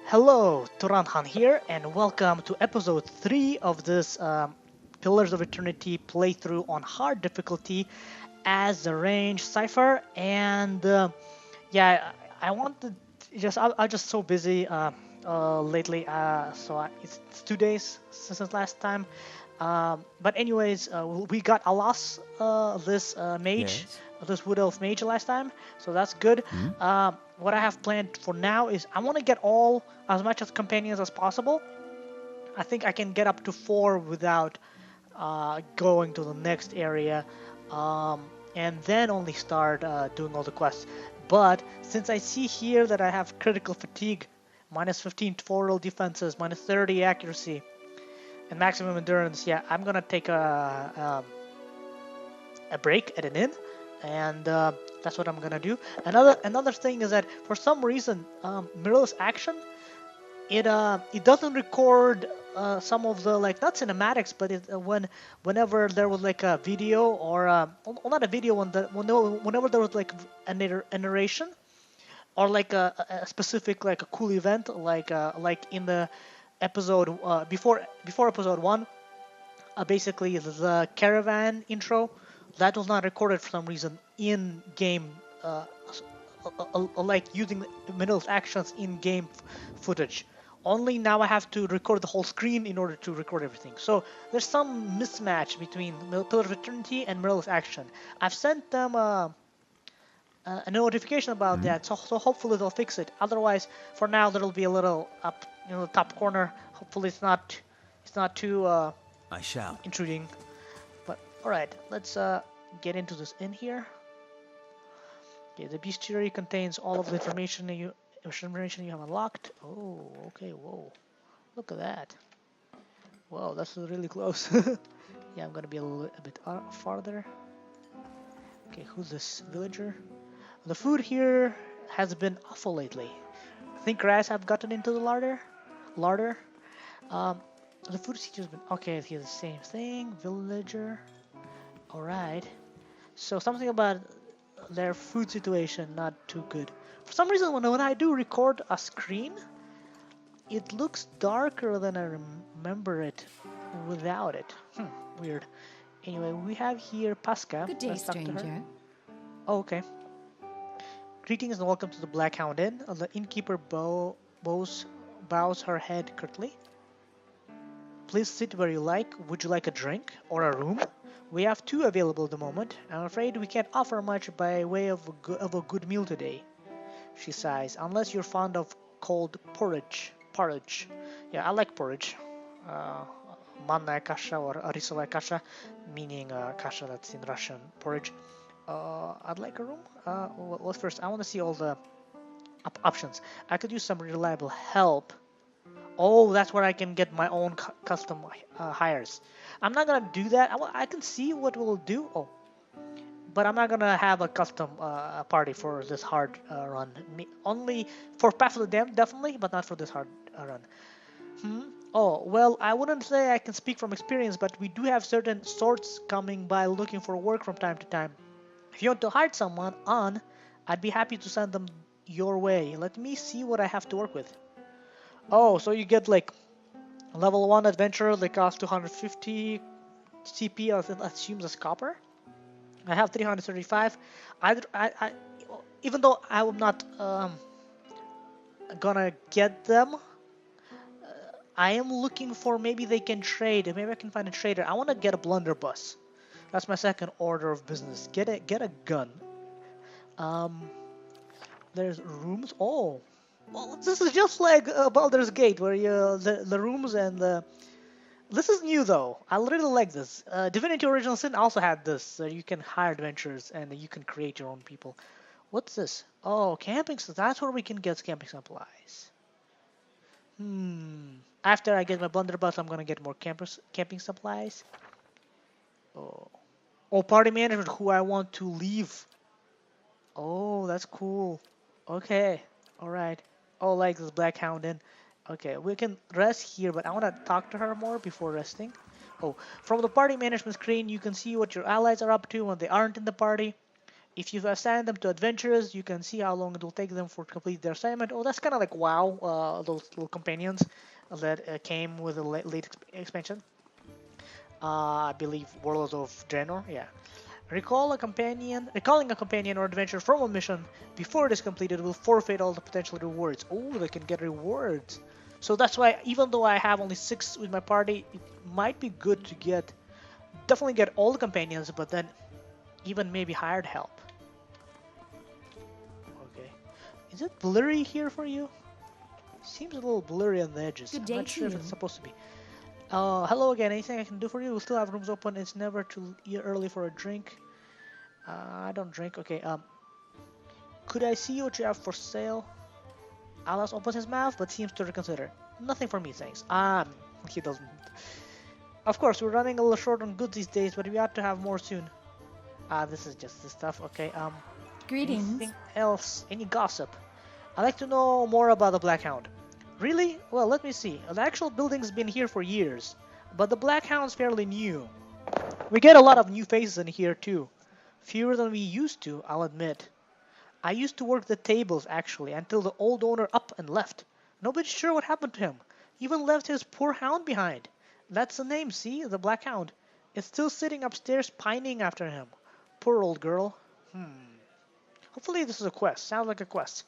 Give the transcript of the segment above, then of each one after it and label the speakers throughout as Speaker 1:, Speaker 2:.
Speaker 1: Hello, Turanhan here, and welcome to episode 3 of this Pillars of Eternity playthrough on hard difficulty as the range cipher. And yeah, I wanted I'm just so busy lately, it's 2 days since last time. But anyways, we got Alas, this mage,
Speaker 2: Yes.
Speaker 1: this Wood Elf mage last time, so that's good.
Speaker 2: Hmm?
Speaker 1: What I have planned for now is I want to get all as much as companions as possible. I think I can get up to 4 without going to the next area, and then only start doing all the quests. But since I see here that I have critical fatigue, minus 15 total defenses, minus 30 accuracy, and maximum endurance, yeah, I'm gonna take a break at an inn, and that's what I'm gonna do. Another thing is that for some reason, Mirrorless Action it doesn't record some of the like not cinematics, but whenever there was like a video or well, not a video whenever there was like a narration or like a specific like a cool event like in the episode before episode 1, basically the caravan intro that was not recorded for some reason in game, like using Middle's actions in game footage. Only now I have to record the whole screen in order to record everything. So there's some mismatch between Pillar of Eternity and Middle's action. I've sent them a notification about
Speaker 2: Hmm?
Speaker 1: that, so hopefully they'll fix it. Otherwise, for now there'll be a little up, the top corner. Hopefully it's not too
Speaker 2: I shall.
Speaker 1: intruding. But all right, let's get into this in here. Okay, the bestiary contains all of the information you have unlocked. Oh, okay, whoa. Look at that. Whoa, that's really close. Yeah, I'm gonna be a bit farther. Okay, who's this villager? The food here has been awful lately. I think rats have gotten into the larder. Um, the food has been okay. Here's the same thing. Villager. All right. So something about their food situation not too good. For some reason, when I do record a screen, it looks darker than I remember it without it. Weird. Anyway, we have here Pasca.
Speaker 3: Good day,
Speaker 1: Let's talk to her.
Speaker 3: stranger.
Speaker 1: Oh, okay. Greetings and welcome to the Black Hound Inn. The innkeeper bows her head curtly. Please sit where you like. Would you like a drink or a room? We have 2 available at the moment. I'm afraid we can't offer much by way of a good meal today. She sighs, unless you're fond of cold porridge. Porridge. Yeah, I like porridge. Uh, Manная kasha or risovая kasha, meaning kasha that's in Russian, porridge. I'd like a room. Well, first, I want to see all the options. I could use some reliable help. Oh, that's where I can get my own custom hires. I'm not gonna do that. I can see what we'll do. Oh, but I'm not gonna have a custom party for this hard run. Only for Path of the Damned, definitely, but not for this hard run. Oh, well, I wouldn't say I can speak from experience, but we do have certain sorts coming by looking for work from time to time. If you want to hire someone on, I'd be happy to send them your way. Let me see what I have to work with. Oh, so you get like level 1 adventure, they cost 250 CP, I assume that's copper. I have 335. Even though I'm not gonna get them, I am looking for maybe they can trade. Maybe I can find a trader. I want to get a blunderbuss. That's my second order of business. Get a gun. Um, there's rooms. Oh, well, this is just like Baldur's Gate, where the rooms and the. This is new though. I really like this. Divinity Original Sin also had this. So you can hire adventurers and you can create your own people. What's this? Oh, camping. So that's where we can get camping supplies. After I get my blunderbuss, I'm gonna get more camping supplies. Oh, oh, party management. Who I want to leave. Oh, that's cool. Okay, all right. Oh, like this Black Hound Inn. Okay, we can rest here, but I want to talk to her more before resting. Oh, from the party management screen, you can see what your allies are up to when they aren't in the party. If you've assigned them to adventurers, you can see how long it will take them for to complete their assignment. Oh, that's kind of like WoW, those little companions that came with the late expansion. I believe Warlords of Draenor. Yeah. Recalling a companion or adventure from a mission before it is completed will forfeit all the potential rewards. Oh, they can get rewards. So that's why, even though I have only 6 with my party, it might be good to definitely get all the companions, but then even maybe hired help. Okay. Is it blurry here for you? Seems a little blurry on the edges.
Speaker 2: Good
Speaker 1: I'm
Speaker 2: day
Speaker 1: not
Speaker 2: to
Speaker 1: sure if
Speaker 2: you.
Speaker 1: it's supposed to be. Hello again. Anything I can do for you? We still have rooms open. It's never too early for a drink. I don't drink. Okay. Could I see what you have for sale? Alas opens his mouth, but seems to reconsider. Nothing for me, thanks. He doesn't. Of course, we're running a little short on goods these days, but we ought to have more soon. This is just the stuff. Okay.
Speaker 2: Greetings.
Speaker 1: Anything else? Any gossip? I'd like to know more about the Black Hound. Really? Well, let me see. The actual building's been here for years, but the Black Hound's fairly new. We get a lot of new faces in here too. Fewer than we used to, I'll admit. I used to work the tables actually until the old owner up and left. Nobody's sure what happened to him. Even left his poor hound behind. That's the name, see? The Black Hound. It's still sitting upstairs pining after him. Poor old girl. Hopefully this is a quest. Sounds like a quest.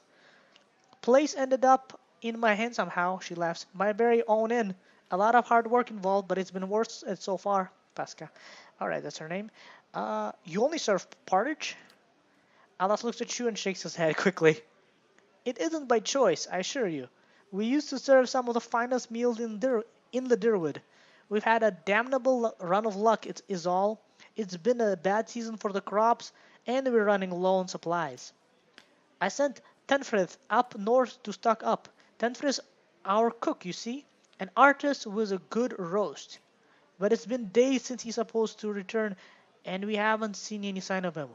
Speaker 1: Place ended up in my hand somehow, she laughs. My very own inn. A lot of hard work involved, but it's been worth it so far. Pasca. Alright, that's her name. You only serve porridge? Alas looks at you and shakes his head quickly. It isn't by choice, I assure you. We used to serve some of the finest meals in the Dirwood. We've had a damnable run of luck, it is all. It's been a bad season for the crops, and we're running low on supplies. I sent Tenfrith up north to stock up. Tenfrith's our cook, you see, an artist with a good roast. But it's been days since he's supposed to return, and we haven't seen any sign of him.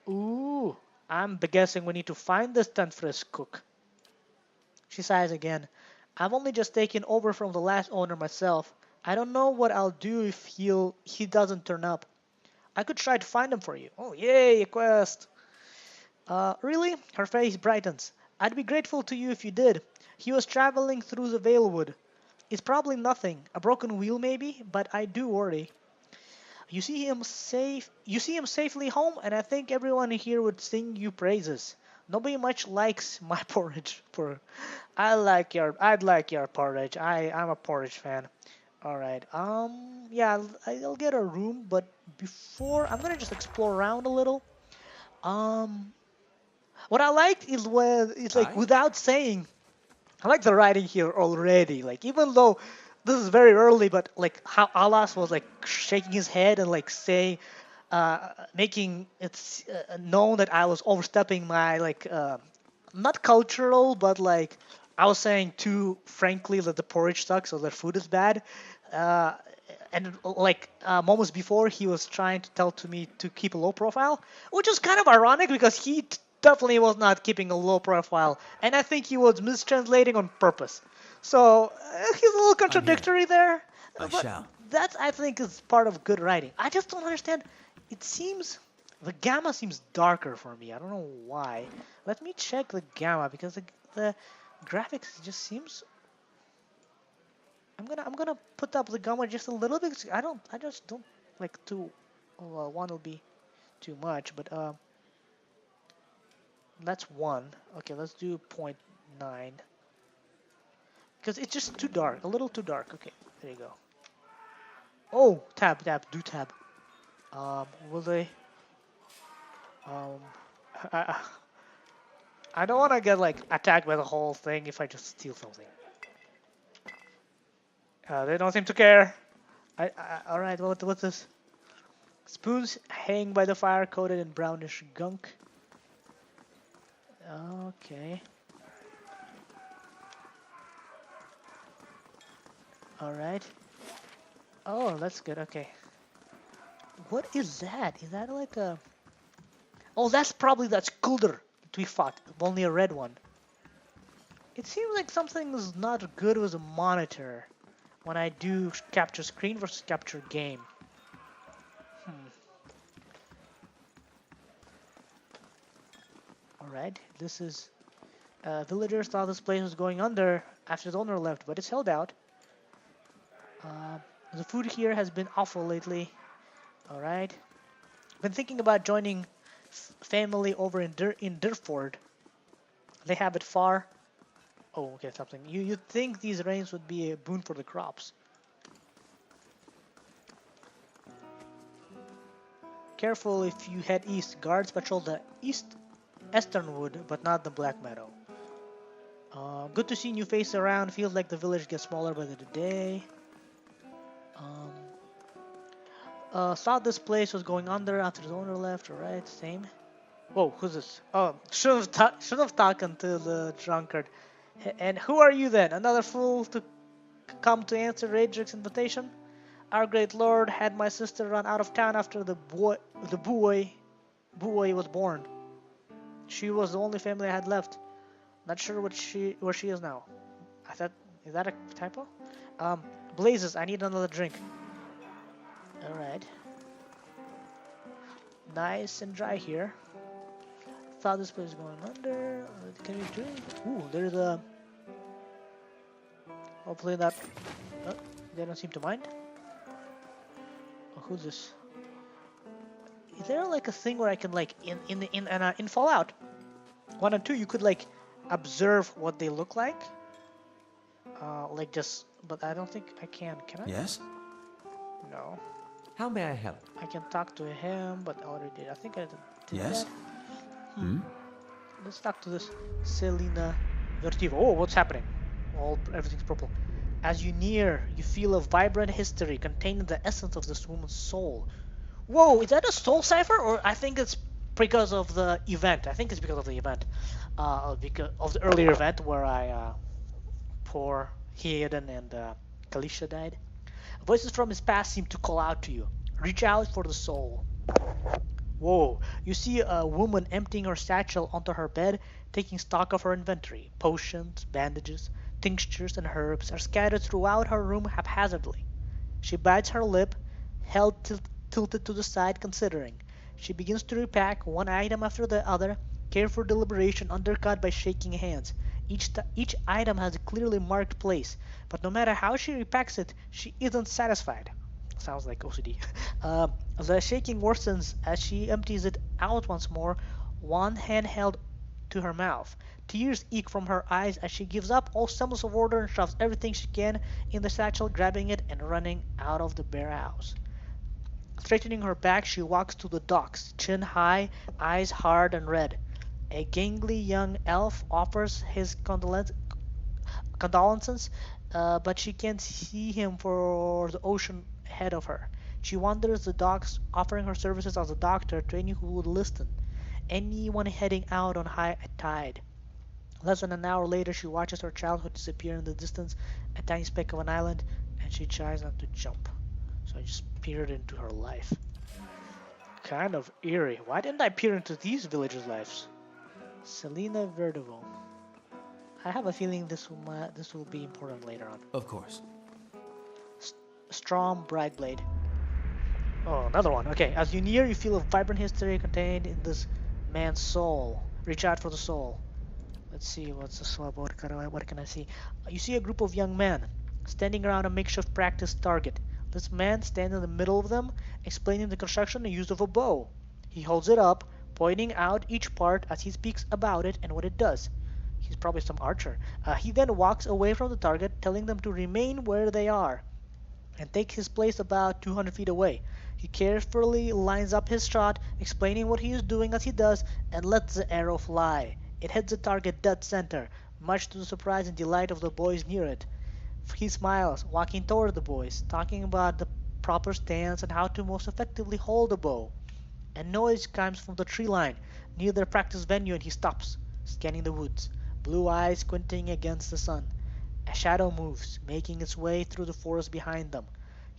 Speaker 1: Ooh, I'm guessing we need to find this Tenfrith's cook. She sighs again. I've only just taken over from the last owner myself. I don't know what I'll do if he doesn't turn up. I could try to find him for you. Oh, yay, a quest. Really? Her face brightens. I'd be grateful to you if you did. He was traveling through the Valewood. It's probably nothing, a broken wheel maybe, but I do worry. You see him safely home, and I think everyone here would sing you praises. Nobody much likes my porridge. I'd like your porridge. I'm a porridge fan. All right. Yeah, I'll get a room, but before I'm gonna just explore around a little. Um, what I like is when it's like
Speaker 3: Aye?
Speaker 1: without saying. I like the writing here already. Like even though this is very early, but like how Alas was like shaking his head and like saying, making it known that I was overstepping my like not cultural, but like I was saying too frankly that the porridge sucks or the food is bad. Uh, and like moments before, he was trying to tell to me to keep a low profile, which is kind of ironic because he definitely was not keeping a low profile, and I think he was mistranslating on purpose. So he's a little
Speaker 3: I'm here.
Speaker 1: contradictory there,
Speaker 3: I
Speaker 1: but
Speaker 3: shall.
Speaker 1: that I think is part of good writing. I just don't understand. It seems the gamma seems darker for me. I don't know why. Let me check the gamma because the graphics just seems. I'm gonna put up the gamma just a little bit. I just don't like too. Well, one will be too much, but that's one. Okay, let's do 0.9 because it's just too dark, a little too dark. Okay, there you go. Oh, do tab. Will they? Um, I, I don't want to get like attacked by the whole thing if I just steal something. They don't seem to care. All right, what's this? Spoons hang by the fire, coated in brownish gunk. Okay. All right. Oh, that's good. Okay. What is that? Is that like a? Oh, that's probably that Skulder that we fought. Only a red one. It seems like something's not good with a monitor when I do capture screen versus capture game. Alright, this is... villagers thought this place was going under after the owner left, but it's held out. The food here has been awful lately. Alright. Been thinking about joining family over in Durford. They have it far. Oh, okay, something. You'd think these rains would be a boon for the crops. Careful if you head east. Guards patrol the eastern wood, but not the Black Meadow. Good to see new faces around. Feels like the village gets smaller by the day. Thought this place was going under after the owner left. Alright, same. Whoa, who's this? Oh, should have talked to the drunkard. And who are you then? Another fool to come to answer Radric's invitation? Our great lord had my sister run out of town after the boy was born. She was the only family I had left. Not sure where she is now. Is that a typo? Blazes, I need another drink. Alright. Nice and dry here. Thought this place was going under. Can we drink? Ooh, there's a... Hopefully that... Oh, they don't seem to mind. Oh, who's this? Is there like a thing where I can like in Fallout 1 and 2 you could like observe what they look like? Like just... But I don't think I can. Can I?
Speaker 2: Yes?
Speaker 1: No.
Speaker 2: How may I help?
Speaker 1: I can talk to him, but I already did. I think I did
Speaker 2: Yes?
Speaker 1: that. Let's talk to this Selina Vertivo. Oh, what's happening? Everything's purple. As you near, you feel a vibrant history containing the essence of this woman's soul. Whoa, is that a soul cipher? Or I think it's because of the event. I think it's because of the event. Because of the earlier event where poor Hayden and Kalisha died. Voices from his past seem to call out to you. Reach out for the soul. Whoa, you see a woman emptying her satchel onto her bed, taking stock of her inventory. Potions, bandages, tinctures, and herbs are scattered throughout her room haphazardly. She bites her lip, head tilted to the side, considering. She begins to repack one item after the other, careful deliberation undercut by shaking hands. Each item has a clearly marked place, but no matter how she repacks it, she isn't satisfied. Sounds like OCD. The shaking worsens as she empties it out once more, one hand held to her mouth. Tears eke from her eyes as she gives up all semblance of order and shoves everything she can in the satchel, grabbing it and running out of the bare house. Straightening her back, she walks to the docks, chin high, eyes hard and red. A gangly young elf offers his condolences, but she can't see him for the ocean ahead of her. She wanders the docks, offering her services as a doctor to any who would listen, anyone heading out on high tide. Less than an hour later, she watches her childhood disappear in the distance, a tiny speck of an island, and she tries not to jump. So I just peered into her life. Kind of eerie. Why didn't I peer into these villagers' lives? Selina Vertivo. I have a feeling this will be important later on.
Speaker 2: Of course.
Speaker 1: Strom Bragblade. Oh, another one. Okay, as you near, you feel a vibrant history contained in this man's soul. Reach out for the soul. Let's see, what's the soul about? What can I see? You see a group of young men standing around a makeshift practice target. This man stands in the middle of them, explaining the construction and use of a bow. He holds it up, pointing out each part as he speaks about it and what it does. He's probably some archer. He then walks away from the target, telling them to remain where they are and take his place about 200 feet away. He carefully lines up his shot, explaining what he is doing as he does, and lets the arrow fly. It hits the target dead center, much to the surprise and delight of the boys near it. He smiles, walking toward the boys, talking about the proper stance and how to most effectively hold the bow. A noise comes from the tree line near their practice venue, and he stops, scanning the woods, blue eyes squinting against the sun. A shadow moves, making its way through the forest behind them.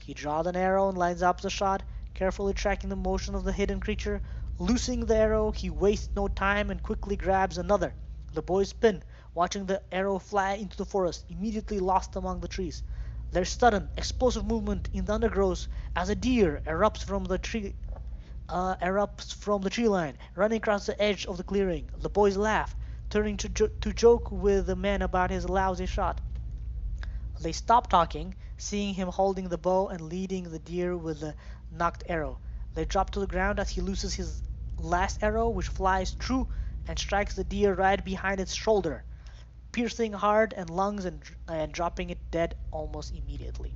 Speaker 1: He draws an arrow and lines up the shot, carefully tracking the motion of the hidden creature. Loosing the arrow, he wastes no time and quickly grabs another. The boys spin, watching the arrow fly into the forest, immediately lost among the trees. There's sudden, explosive movement in the undergrowth as a deer erupts from the tree erupts from the tree line, running across the edge of the clearing. The boys laugh, turning to joke with the man about his lousy shot. They stop talking, seeing him holding the bow and leading the deer with the nocked arrow. They drop to the ground as he looses his last arrow, which flies true and strikes the deer right behind its shoulder, piercing heart and lungs and dropping it dead almost immediately.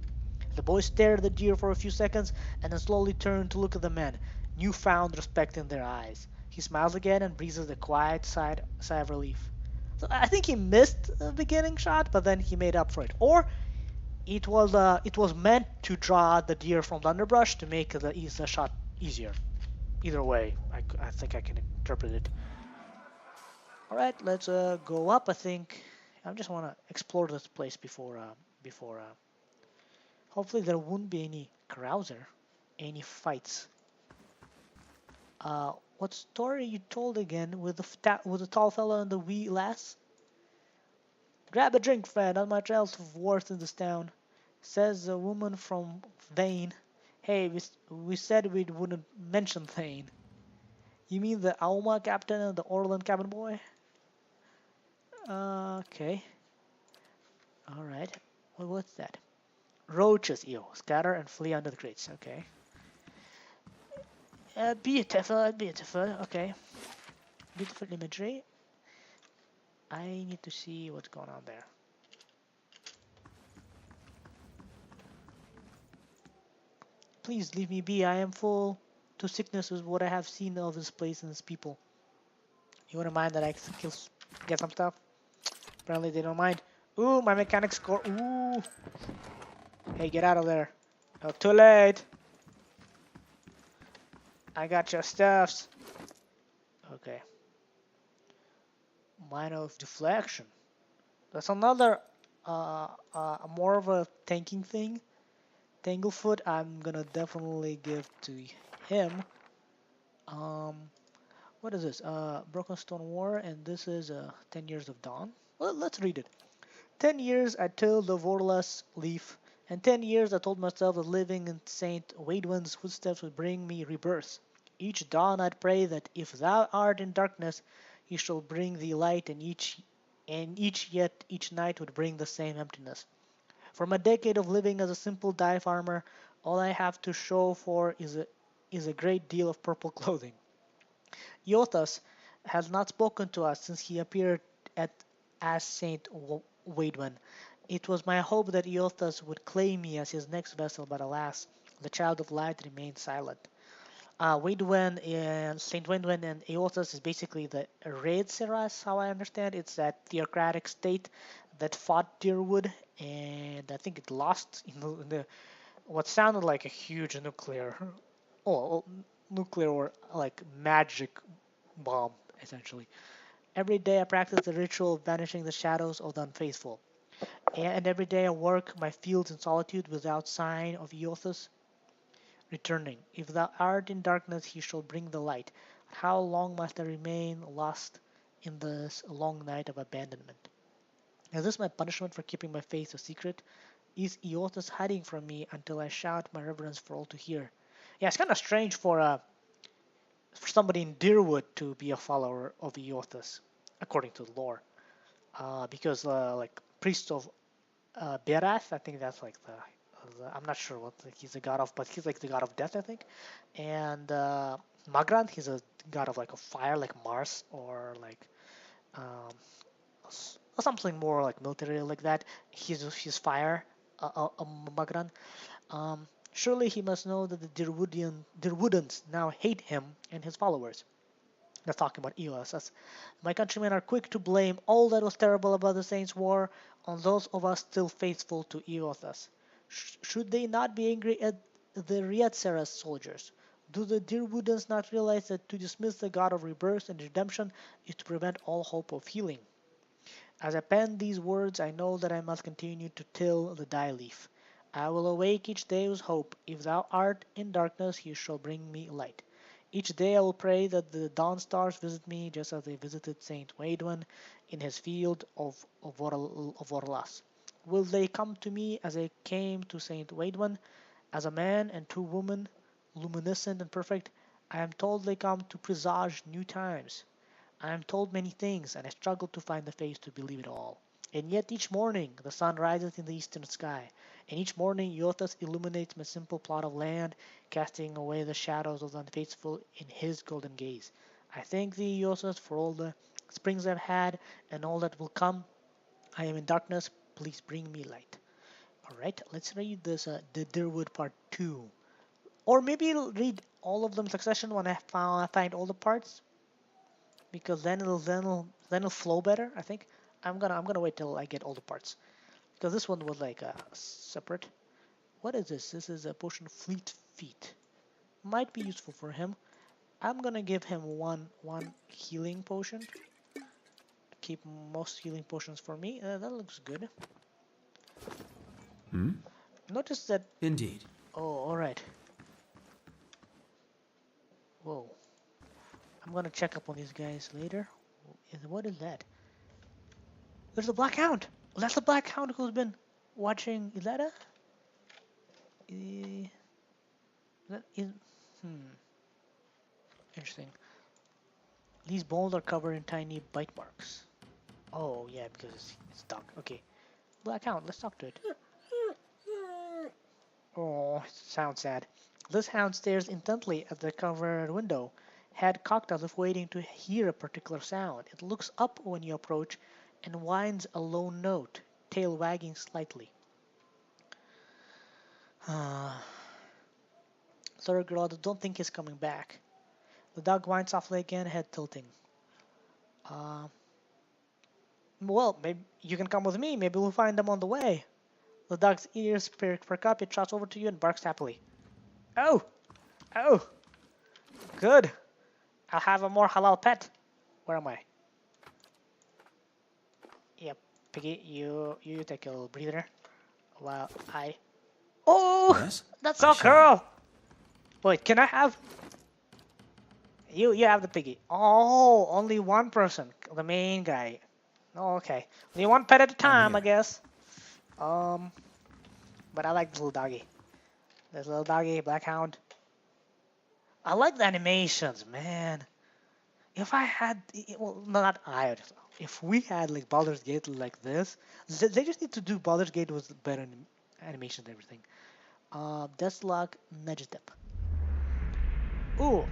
Speaker 1: The boys stare at the deer for a few seconds and then slowly turn to look at the man, newfound respect in their eyes. He smiles again and breathes a quiet sigh of relief. So I think he missed the beginning shot, but then he made up for it. Or it was meant to draw the deer from the underbrush to make the shot easier. Either way, I think I can interpret it. All right, let's go up. I think I just want to explore this place before. Hopefully there won't be any carouser, any fights. What story you told again with the tall fellow and the wee lass? Grab a drink, friend. Not much else of worth in this town, says a woman from Thane. Hey, we said we wouldn't mention Thane. You mean the Auma captain and the Orland cabin boy? Okay. Alright. What's that? Roaches, ew. Scatter and flee under the crates. Okay. Beautiful, beautiful. Okay. Beautiful imagery. I need to see what's going on there. Please leave me be. I am full to sickness with what I have seen of this place and its people. You wouldn't mind that I get some stuff? Apparently they don't mind. Ooh, my mechanic score. Ooh. Hey, get out of there. Oh, too late. I got your stuffs. Okay. Mine of deflection. That's another, more of a tanking thing. Tanglefoot, I'm gonna definitely give to him. Um, what is this? Broken Stone War, and this is 10 Years of Dawn. Well, let's read it. 10 years I tilled the Vorlas leaf, and 10 years I told myself that living in Saint Waidwen's footsteps would bring me rebirth. Each dawn I'd pray that if thou art in darkness, he shall bring thee light, and each night would bring the same emptiness. From a decade of living as a simple dye farmer, all I have to show for is a great deal of purple clothing. Iothas has not spoken to us since he appeared at as Saint Waidwen. It was my hope that Iothas would claim me as his next vessel, but alas, the child of light remained silent. Waidwen and Saint Waidwen and Iothas is basically the Raid Seras, how I understand. It's that theocratic state that fought Deerwood, and I think it lost in the what sounded like a huge nuclear or like magic bomb, essentially. Every day I practice the ritual of banishing the shadows of the unfaithful, and every day I work my fields in solitude without sign of Eothas returning. If thou art in darkness, he shall bring the light. How long must I remain lost in this long night of abandonment? Is this my punishment for keeping my faith a secret? Is Eothas hiding from me until I shout my reverence for all to hear? Yeah, it's kind of strange for somebody in Deerwood to be a follower of Eothas, according to the lore. Because like priest of Berath, I think that's like I'm not sure what he's a god of, but he's like the god of death, I think. And Magran, he's a god of like a fire, like Mars, or like um, something more like military like that. He's fire, Magran. Surely he must know that the Dirwoodans now hate him and his followers. That's talking about Eos. As my countrymen are quick to blame all that was terrible about the Saints' War on those of us still faithful to Eothas. Should they not be angry at the Riatsera's soldiers? Do the Dirwoodans not realize that to dismiss the god of rebirth and redemption is to prevent all hope of healing? As I pen these words, I know that I must continue to till the dye leaf. I will awake each day with hope. If thou art in darkness, he shall bring me light. Each day I will pray that the dawn stars visit me just as they visited Saint Waidwen in his field of Orlas. Will they come to me as they came to Saint Waidwen, as a man and two women, luminescent and perfect? I am told they come to presage new times. I am told many things, and I struggle to find the face to believe it all. And yet each morning the sun rises in the eastern sky, and each morning Iothas illuminates my simple plot of land, casting away the shadows of the unfaithful in his golden gaze. I thank thee, Iothas, for all the springs I've had, and all that will come. I am in darkness, please bring me light. Alright, let's read this the Dirwood Part 2. Or maybe I'll read all of them in succession when find all the parts, because then it'll flow better. I think I'm gonna wait till I get all the parts, because this one was like separate. What is this? This is a potion of Fleet Feet. Might be useful for him. I'm gonna give him one healing potion. Keep most healing potions for me. That looks good. Notice that.
Speaker 2: Indeed.
Speaker 1: Oh, all right. Whoa. I'm gonna check up on these guys later. What is that? There's the Black Hound! That's the Black Hound who's been watching Iletta? That is... Interesting. These bones are covered in tiny bite marks. Oh, yeah, because it's dog. Okay. Black Hound, let's talk to it. Oh, it sounds sad. This hound stares intently at the covered window, head cocked as if waiting to hear a particular sound. It looks up when you approach and whines a low note, tail wagging slightly. Thurgood don't think he's coming back. The dog whines softly again, head tilting. Well, maybe you can come with me. Maybe we'll find them on the way. The dog's ears perk up. It trots over to you and barks happily. Oh! Oh! Good! I'll have a more halal pet. Where am I? Yep, Piggy, you take a little breather while I... Oh!
Speaker 2: Yes?
Speaker 1: That's so cool! Wait, can I have... You have the Piggy. Oh, only one person. The main guy. Oh, okay. Only one pet at a time, I guess. But I like the little doggy. This little doggy, Black Hound. I like the animations, man. If I had, well, not I. If we had like Baldur's Gate like this, they just need to do Baldur's Gate with better animations and everything. Deathlock Negetep. Ooh,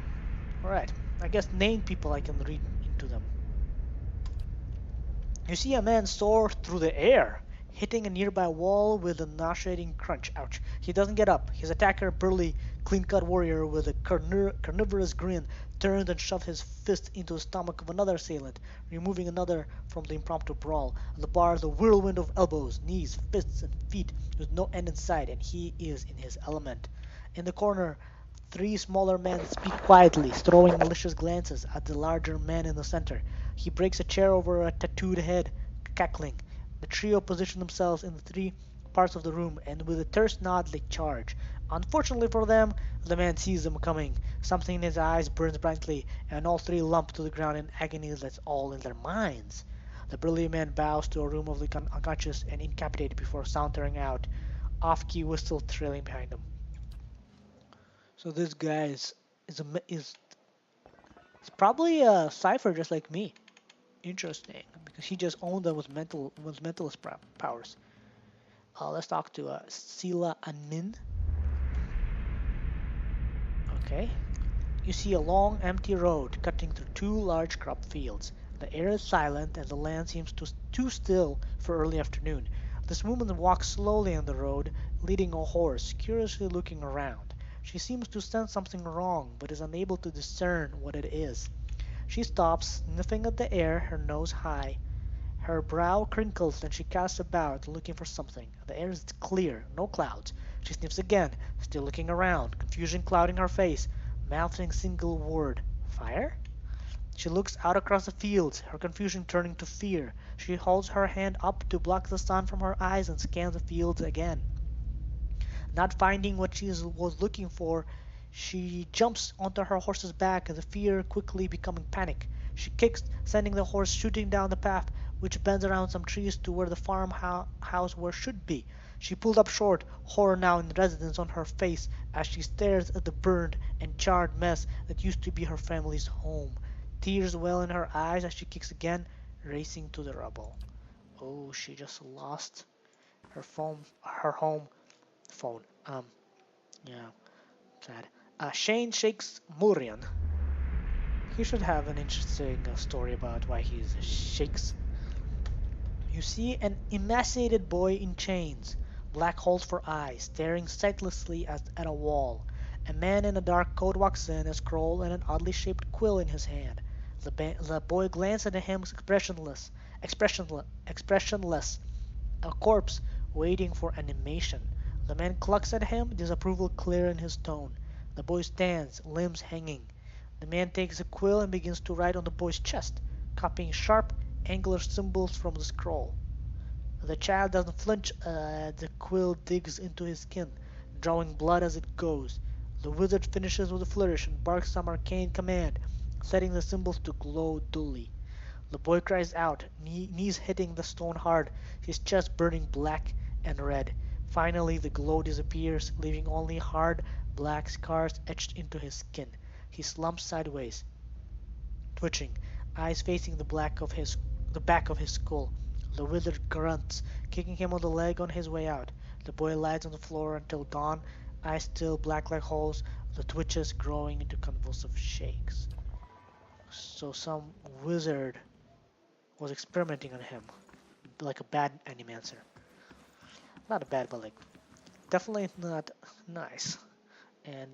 Speaker 1: alright. I guess named people I can read into them. You see a man soar through the air, hitting a nearby wall with a nauseating crunch. Ouch. He doesn't get up. His attacker, burly, clean-cut warrior with a carnivorous grin, turned and shoved his fist into the stomach of another assailant, removing another from the impromptu brawl. On the bar, the whirlwind of elbows, knees, fists, and feet, with no end in sight, and he is in his element. In the corner, three smaller men speak quietly, throwing malicious glances at the larger man in the center. He breaks a chair over a tattooed head, cackling. The trio position themselves in the three parts of the room, and with a terse nod they charge. Unfortunately for them, the man sees them coming. Something in his eyes burns brightly, and all three lump to the ground in agony that's all in their minds. The burly man bows to a room of the unconscious and incapacitated before sauntering out, off-key whistle trailing behind him. So this guy is probably a cipher just like me. Interesting, because he just owned them with mentalist powers. Let's talk to Sila Anin. Okay. You see a long, empty road cutting through two large crop fields. The air is silent and the land seems too still for early afternoon. This woman walks slowly on the road, leading a horse, curiously looking around. She seems to sense something wrong, but is unable to discern what it is. She stops, sniffing at the air, her nose high. Her brow crinkles and she casts about, looking for something. The air is clear, no clouds. She sniffs again, still looking around, confusion clouding her face, mouthing single word, fire? She looks out across the fields, her confusion turning to fear. She holds her hand up to block the sun from her eyes and scans the fields again. Not finding what she was looking for, she jumps onto her horse's back, the fear quickly becoming panic. She kicks, sending the horse shooting down the path which bends around some trees to where the farmhouse where should be. She pulled up short, horror now in residence on her face as she stares at the burned and charred mess that used to be her family's home. Tears well in her eyes as she kicks again, racing to the rubble. Oh, she just lost her home phone. Yeah, sad. Shane shakes Murian. He should have an interesting story about why he shakes. You see an emaciated boy in chains, black holes for eyes, staring sightlessly at a wall. A man in a dark coat walks in, a scroll and an oddly shaped quill in his hand. The boy glances at him expressionless, a corpse waiting for animation. The man clucks at him, disapproval clear in his tone. The boy stands, limbs hanging. The man takes a quill and begins to write on the boy's chest, copying sharp, angular symbols from the scroll. The child doesn't flinch. The quill digs into his skin, drawing blood as it goes. The wizard finishes with a flourish and barks some arcane command, setting the symbols to glow dully. The boy cries out, knees hitting the stone hard, his chest burning black and red. Finally the glow disappears, leaving only hard, black scars etched into his skin. He slumps sideways, twitching, eyes facing the back of his skull. The wizard grunts, kicking him on the leg on his way out. The boy lies on the floor until dawn, eyes still black like holes, the twitches growing into convulsive shakes. So some wizard was experimenting on him, like a bad animancer. Not a bad, but like definitely not nice. And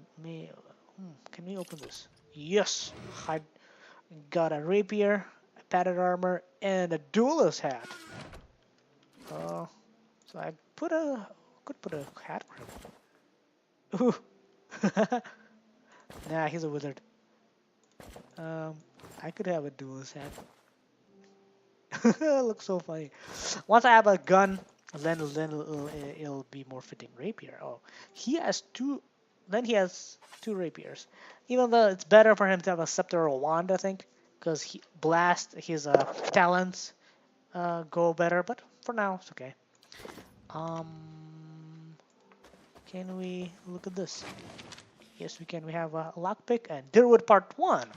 Speaker 1: can we open this? Yes, I got a rapier, a padded armor, and a duelist hat. So I could put a hat for him. Ooh, nah, he's a wizard. I could have a duelist hat. Looks so funny. Once I have a gun, then it'll be more fitting. Rapier. Oh, he has two. Then he has two rapiers. Even though it's better for him to have a scepter or a wand, I think, because his talents go better. But for now, it's okay. Can we look at this? Yes, we can. We have a lockpick and Deerwood Part 1.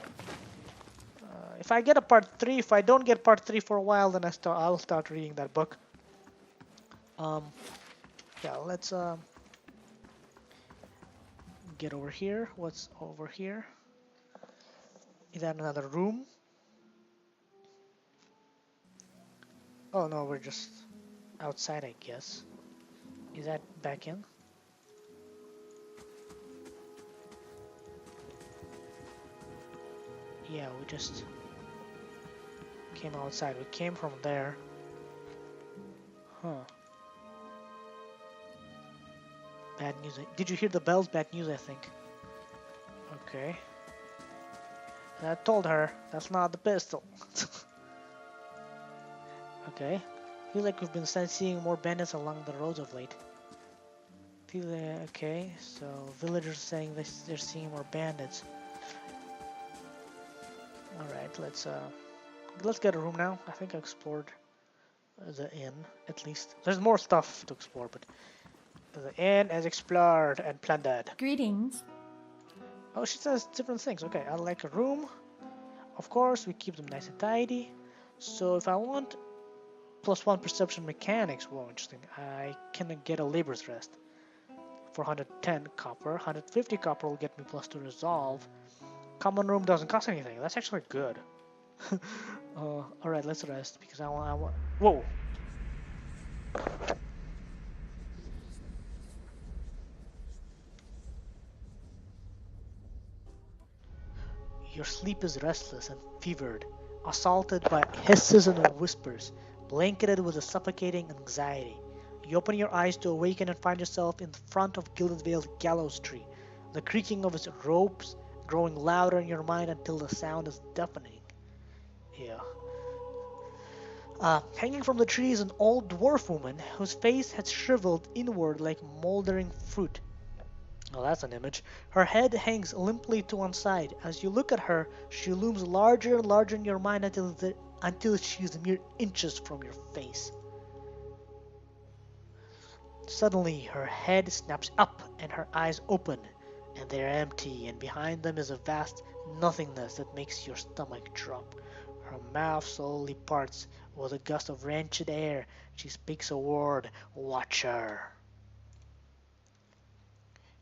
Speaker 1: If I get a Part 3, if I don't get Part 3 for a while, then I'll start reading that book. Yeah, let's get over here. What's over here? Is that another room? Oh no, we're just outside, I guess. Is that back in? Yeah, we just came outside. We came from there. Huh. Bad news. Did you hear the bells? Bad news, I think. Okay. I told her that's not the pistol. Okay. Feel like we've been seeing more bandits along the roads of late. Okay, so villagers saying they're seeing more bandits. Alright, let's get a room now. I think I explored the inn, at least. There's more stuff to explore, but the inn is explored and plundered.
Speaker 2: Greetings.
Speaker 1: Oh, she says different things. Okay, I like a room. Of course, we keep them nice and tidy. So if I want +1 perception mechanics, well, interesting. I can get a labor's rest for 110 copper. 150 copper will get me +2 resolve. Common room doesn't cost anything. That's actually good. Alright, let's rest because I want. Whoa! Your sleep is restless and fevered, assaulted by hisses and whispers, blanketed with a suffocating anxiety. You open your eyes to awaken and find yourself in front of Gilded Vale's gallows tree, the creaking of its ropes growing louder in your mind until the sound is deafening. Yeah. Hanging from the tree is an old dwarf woman whose face has shriveled inward like moldering fruit. Oh, that's an image. Her head hangs limply to one side. As you look at her, she looms larger and larger in your mind until she is mere inches from your face. Suddenly, her head snaps up and her eyes open, and they are empty, and behind them is a vast nothingness that makes your stomach drop. Her mouth slowly parts with a gust of wrenched air. She speaks a word, Watcher.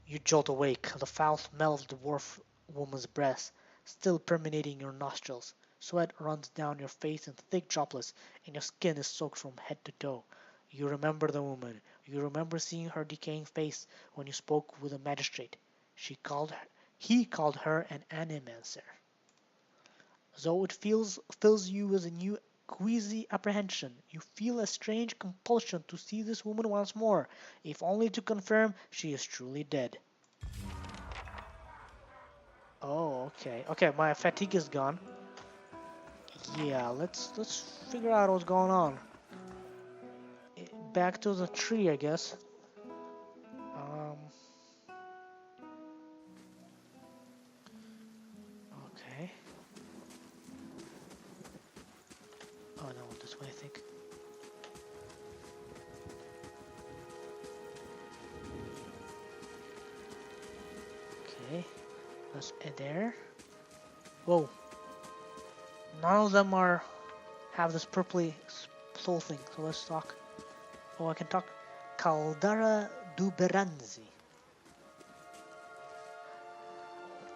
Speaker 1: You jolt awake, the foul smell of the dwarf woman's breath still permeating your nostrils. Sweat runs down your face in thick droplets, and your skin is soaked from head to toe. You remember the woman. You remember seeing her decaying face when you spoke with the magistrate. He called her an animancer. Though it fills you with a new queasy apprehension, you feel a strange compulsion to see this woman once more, if only to confirm she is truly dead. Oh, okay. Okay, my fatigue is gone. Yeah, let's figure out what's going on. Back to the tree, I guess. Okay. Oh no, this way I think. Okay, let's add there. Whoa. None of them have this purpley soul thing, so let's talk. Oh, I can talk. Caldara Duberanzi.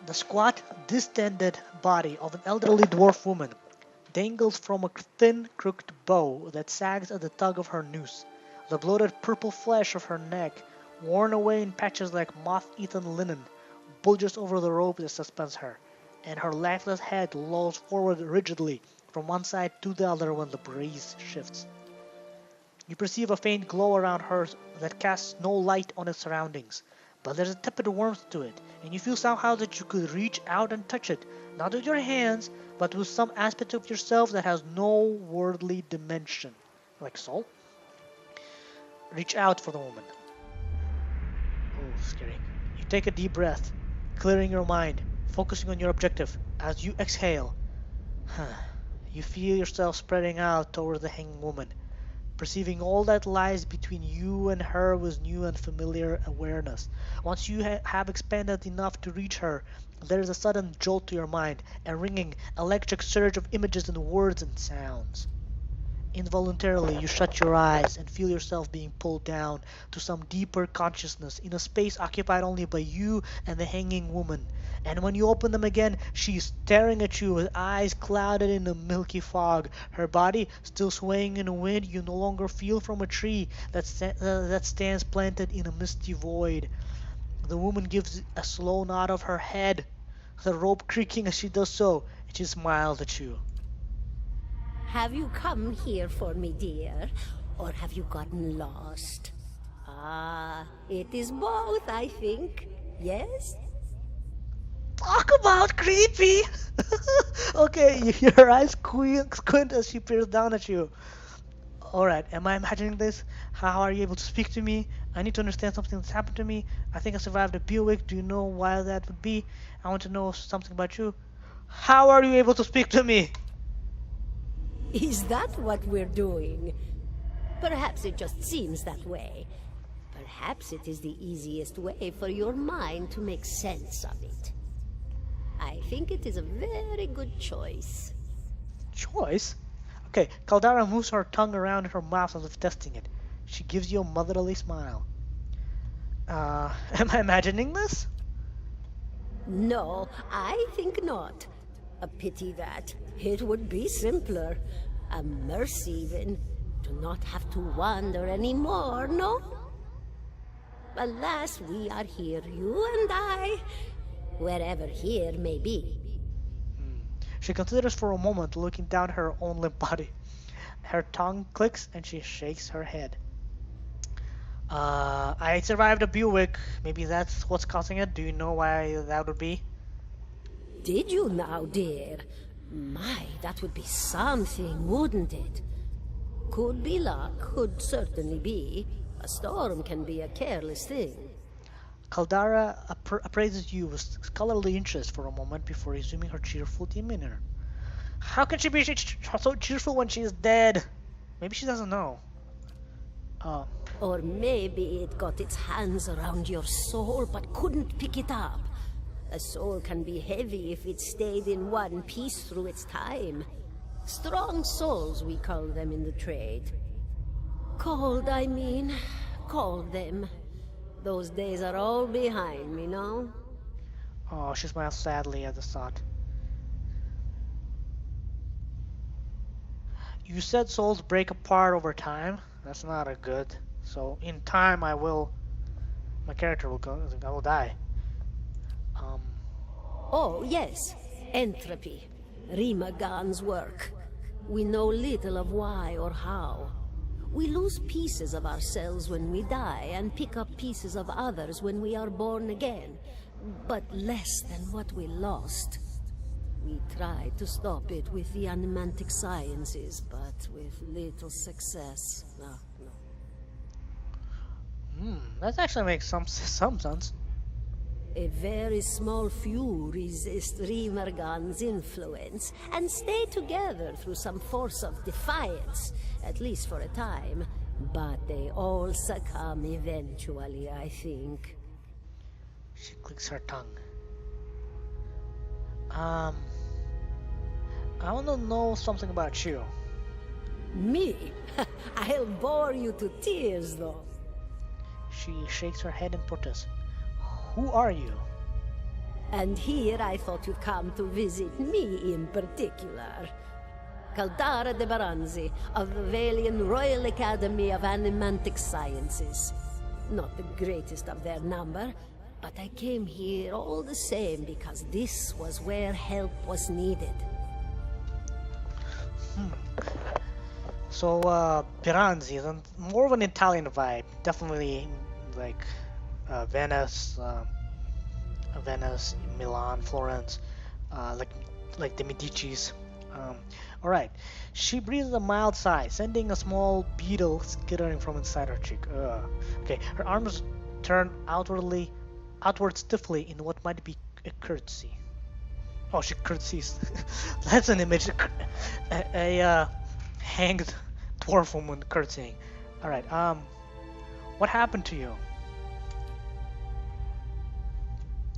Speaker 1: The squat, distended body of an elderly dwarf woman dangles from a thin, crooked bow that sags at the tug of her noose. The bloated purple flesh of her neck, worn away in patches like moth-eaten linen, bulges over the rope that suspends her, and her lifeless head lolls forward rigidly from one side to the other when the breeze shifts. You perceive a faint glow around her that casts no light on its surroundings, but there's a tepid warmth to it, and you feel somehow that you could reach out and touch it, not with your hands, but with some aspect of yourself that has no worldly dimension. Like soul? Reach out for the woman. Oh, scary. You take a deep breath, clearing your mind, focusing on your objective. As you exhale, you feel yourself spreading out toward the hanging woman, perceiving all that lies between you and her with new and familiar awareness. Once you have expanded enough to reach her, there is a sudden jolt to your mind, a ringing, electric surge of images and words and sounds. Involuntarily, you shut your eyes and feel yourself being pulled down to some deeper consciousness in a space occupied only by you and the hanging woman. And when you open them again, she is staring at you with eyes clouded in a milky fog, her body still swaying in a wind you no longer feel from a tree that stands planted in a misty void. The woman gives a slow nod of her head, the rope creaking as she does so, and she smiles at you.
Speaker 2: Have you come here for me, dear, or have you gotten lost? Ah, it is both, I think. Yes?
Speaker 1: Talk about creepy! Okay, your eyes squint as she peers down at you. Alright, am I imagining this? How are you able to speak to me? I need to understand something that's happened to me. I think I survived a Buick. Do you know why that would be? I want to know something about you. How are you able to speak to me?
Speaker 2: Is that what we're doing? Perhaps it just seems that way. Perhaps it is the easiest way for your mind to make sense of it. I think it is a very good choice.
Speaker 1: Choice? Okay, Caldara moves her tongue around in her mouth as if testing it. She gives you a motherly smile. Am I imagining this?
Speaker 2: No, I think not. A pity that. It would be simpler. A mercy even. To not have to wander anymore, no? Alas, we are here, you and I. Wherever here may be.
Speaker 1: She considers for a moment, looking down her own limp body. Her tongue clicks and she shakes her head. I survived a Buick. Maybe that's what's causing it. Do you know why that would be?
Speaker 2: Did you now, dear? My, that would be something, wouldn't it? Could be luck, could certainly be. A storm can be a careless thing.
Speaker 1: Caldara appraises you with scholarly interest for a moment before resuming her cheerful demeanor. How can she be so cheerful when she is dead? Maybe she doesn't know. Oh,
Speaker 2: Or maybe it got its hands around your soul but couldn't pick it up. A soul can be heavy if it stayed in one piece through its time. Strong souls, we call them in the trade. Cold, I mean. Called them. Those days are all behind me, no?
Speaker 1: oh, she smiles sadly at the thought. You said souls break apart over time. That's not a good. So in time, my character will go. I will die. Um,
Speaker 2: Oh, yes. Entropy. Rimagan's work. We know little of why or how. We lose pieces of ourselves when we die and pick up pieces of others when we are born again, but less than what we lost. We tried to stop it with the animantic sciences, but with little success. No.
Speaker 1: that actually makes some sense.
Speaker 2: A very small few resist Rimergan's influence and stay together through some force of defiance, at least for a time. But they all succumb eventually, I think.
Speaker 1: She clicks her tongue. I want to know something about you.
Speaker 2: Me? I'll bore you to tears, though.
Speaker 1: She shakes her head in protest. Who are you?
Speaker 2: And here I thought you'd come to visit me in particular. Caldara de Baranzi, of the Valian Royal Academy of Animantic Sciences. Not the greatest of their number, but I came here all the same because this was where help was needed.
Speaker 1: So, Piranzi is more of an Italian vibe. Definitely like Venice, Milan, Florence, like the Medicis. All right. She breathes a mild sigh, sending a small beetle skittering from inside her cheek. Okay. Her arms turn outward stiffly in what might be a curtsy. Oh, she curtsies. That's an image. A hanged dwarf woman curtsying. All right. What happened to you?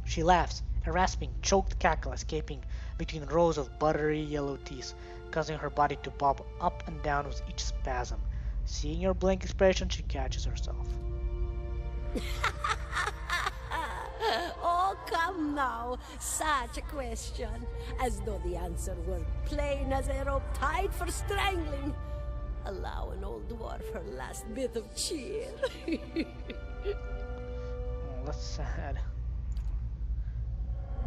Speaker 1: She laughs, a rasping, choked cackle escaping between rows of buttery yellow teeth, causing her body to bob up and down with each spasm. Seeing your blank expression, she catches herself.
Speaker 2: Oh, come now. Such a question. As though the answer were plain as a rope tied for strangling. Allow an old dwarf her last bit of cheer.
Speaker 1: Oh, that's sad.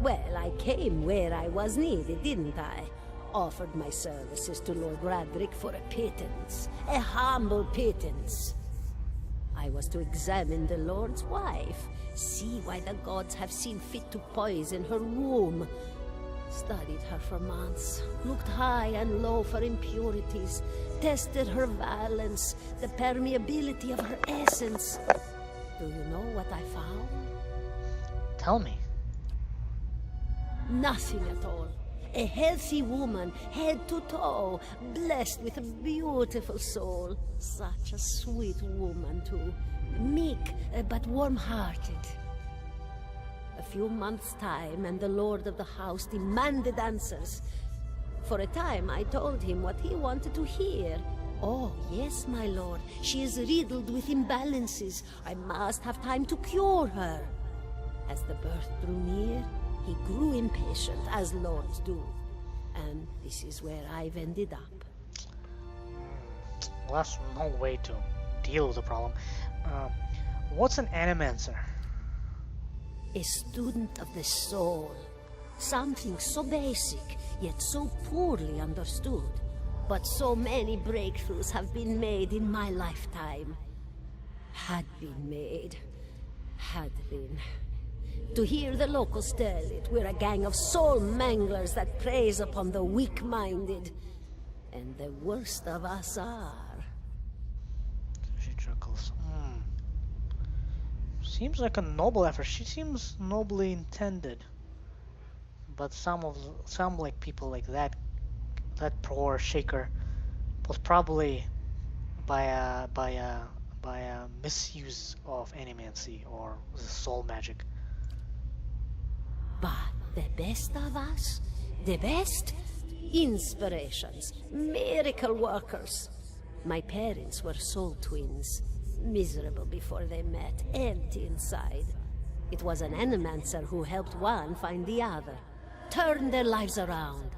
Speaker 2: Well, I came where I was needed, didn't I? Offered my services to Lord Radric for a pittance. A humble pittance. I was to examine the Lord's wife, see why the gods have seen fit to poison her womb. Studied her for months, looked high and low for impurities, tested her valence, the permeability of her essence. Do you know what I found?
Speaker 1: Tell me.
Speaker 2: Nothing at all. A healthy woman, head to toe, blessed with a beautiful soul. Such a sweet woman, too. Meek, but warm-hearted. A few months' time, and the lord of the house demanded answers. For a time, I told him what he wanted to hear. Oh, yes, my lord. She is riddled with imbalances. I must have time to cure her. As the birth drew near, he grew impatient, as lords do. And this is where I've ended up.
Speaker 1: Well, that's no way to deal with the problem. What's an animancer?
Speaker 2: A student of the soul. Something so basic, yet so poorly understood. But so many breakthroughs have been made in my lifetime. Had been made. Had been. To hear the locals tell it, we're a gang of soul manglers that preys upon the weak-minded. And the worst of us are.
Speaker 1: She chuckles. Seems like a noble effort. She seems nobly intended. But some like people like that that poor Shaker was probably by a misuse of animancy or soul magic.
Speaker 2: But the best of us, the best, inspirations, miracle workers. My parents were soul twins, miserable before they met, empty inside. It was an animancer who helped one find the other, turned their lives around.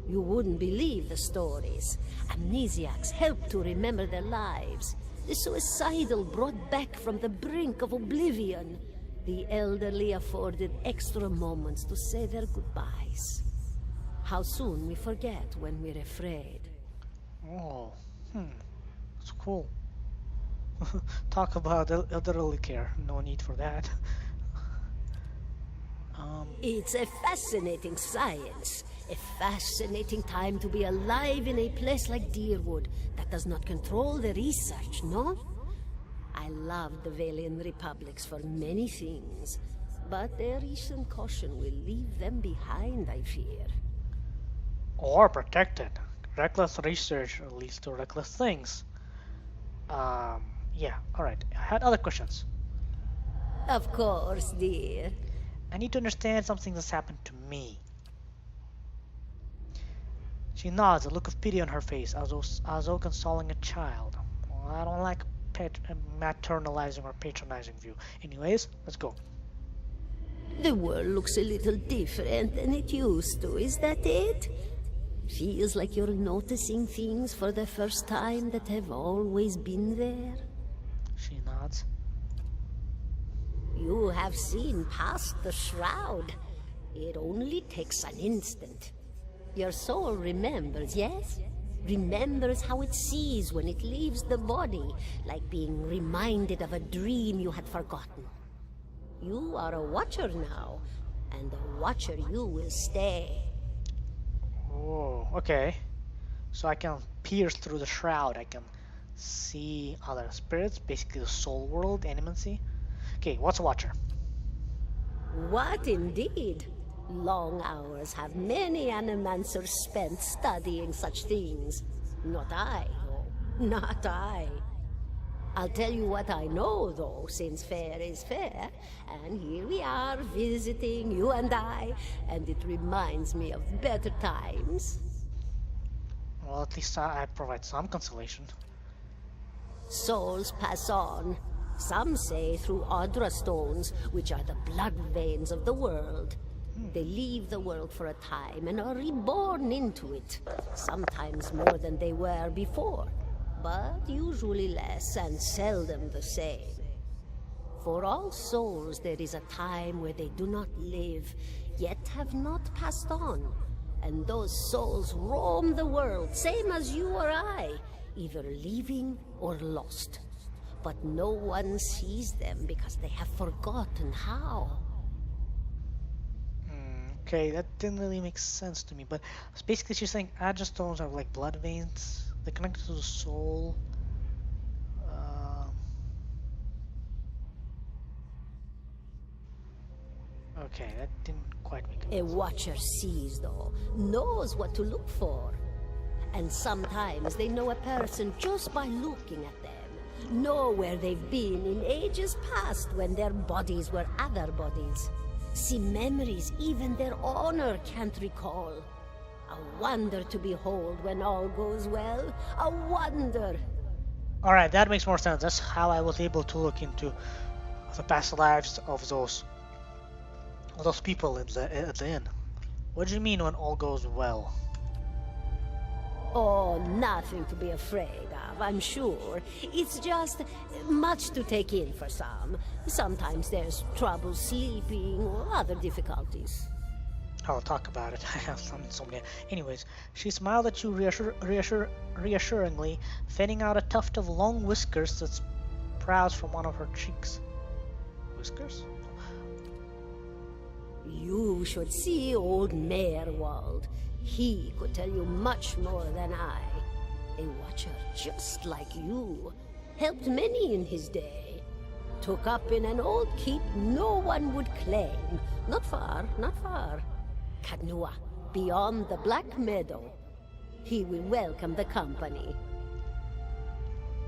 Speaker 2: You wouldn't believe the stories. Amnesiacs helped to remember their lives. The suicidal brought back from the brink of oblivion. The elderly afforded extra moments to say their goodbyes. How soon we forget when we're afraid.
Speaker 1: Oh, that's cool. Talk about elderly care. No need for that.
Speaker 2: It's a fascinating science. A fascinating time to be alive in a place like Deerwood that does not control the research, no? I love the Valian Republics for many things, but their recent caution will leave them behind, I fear.
Speaker 1: Or protected. Reckless research leads to reckless things. Yeah, alright. I had other questions.
Speaker 2: Of course, dear.
Speaker 1: I need to understand something that's happened to me. She nods, a look of pity on her face, as though consoling a child. Well, I don't like maternalizing or patronizing view. Anyways, let's go.
Speaker 2: The world looks a little different than it used to, is that it? Feels like you're noticing things for the first time that have always been there.
Speaker 1: She nods.
Speaker 2: You have seen past the shroud. It only takes an instant. Your soul remembers, yes? Remembers how it sees when it leaves the body, like being reminded of a dream you had forgotten. You are a watcher now, and a watcher you will stay.
Speaker 1: Oh, okay. So I can pierce through the shroud. I can see other spirits, basically the soul world, animancy. Okay, what's a watcher?
Speaker 2: What indeed? Long hours have many animancers spent studying such things. Not I, though. Not I. I'll tell you what I know, though, since fair is fair. And here we are, visiting, you and I, and it reminds me of better times.
Speaker 1: Well, at least I provide some consolation.
Speaker 2: Souls pass on. Some say through Audra stones, which are the blood veins of the world. They leave the world for a time and are reborn into it, sometimes more than they were before, but usually less and seldom the same. For all souls there is a time where they do not live, yet have not passed on, and those souls roam the world, same as you or I, either leaving or lost. But no one sees them because they have forgotten how.
Speaker 1: Okay, that didn't really make sense to me, but basically she's saying Aja stones are like blood veins. They're connected to the soul. Okay, that didn't quite make sense.
Speaker 2: A watcher sees, though, knows what to look for. And sometimes they know a person just by looking at them. Know where they've been in ages past when their bodies were other bodies. See memories even their owner can't recall. A wonder to behold when all goes well. A wonder.
Speaker 1: Alright, that makes more sense. That's how I was able to look into the past lives of those people at the inn. What do you mean when all goes well?
Speaker 2: Oh, nothing to be afraid of, I'm sure. It's just much to take in for some. Sometimes there's trouble sleeping or other difficulties.
Speaker 1: I'll talk about it. I have some insomnia. Anyways, she smiled at you reassuringly, fanning out a tuft of long whiskers that sprouts from one of her cheeks. Whiskers?
Speaker 2: You should see old Meerwald. He could tell you much more than I. A watcher just like you. Helped many in his day. Took up in an old keep no one would claim. Not far, not far. Kadnua, beyond the Black Meadow. He will welcome the company.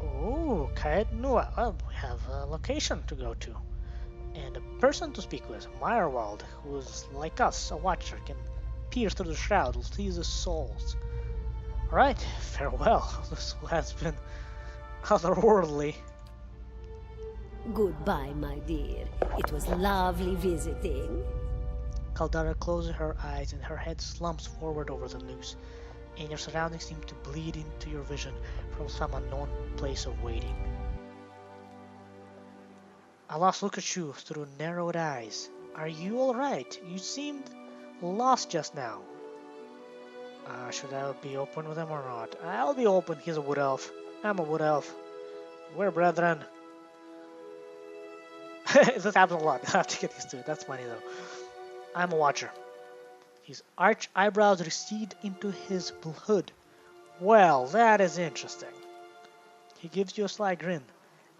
Speaker 1: Oh, Kayet Nua. Well, we have a location to go to. And a person to speak with, Meyerwald, who is like us, a watcher, can pierce through the shroud, will see the souls. Alright, farewell. This has been otherworldly.
Speaker 2: Goodbye, my dear. It was lovely visiting.
Speaker 1: Caldara closes her eyes and her head slumps forward over the news, and your surroundings seem to bleed into your vision from some unknown place of waiting. Alas, look at you through narrowed eyes. Are you alright? You seemed lost just now. Should I be open with him or not? I'll be open. He's a wood elf. I'm a wood elf. We're brethren. This happens a lot. I have to get used to it. That's funny though. I'm a watcher. His arched eyebrows recede into his hood. Well, that is interesting. He gives you a sly grin.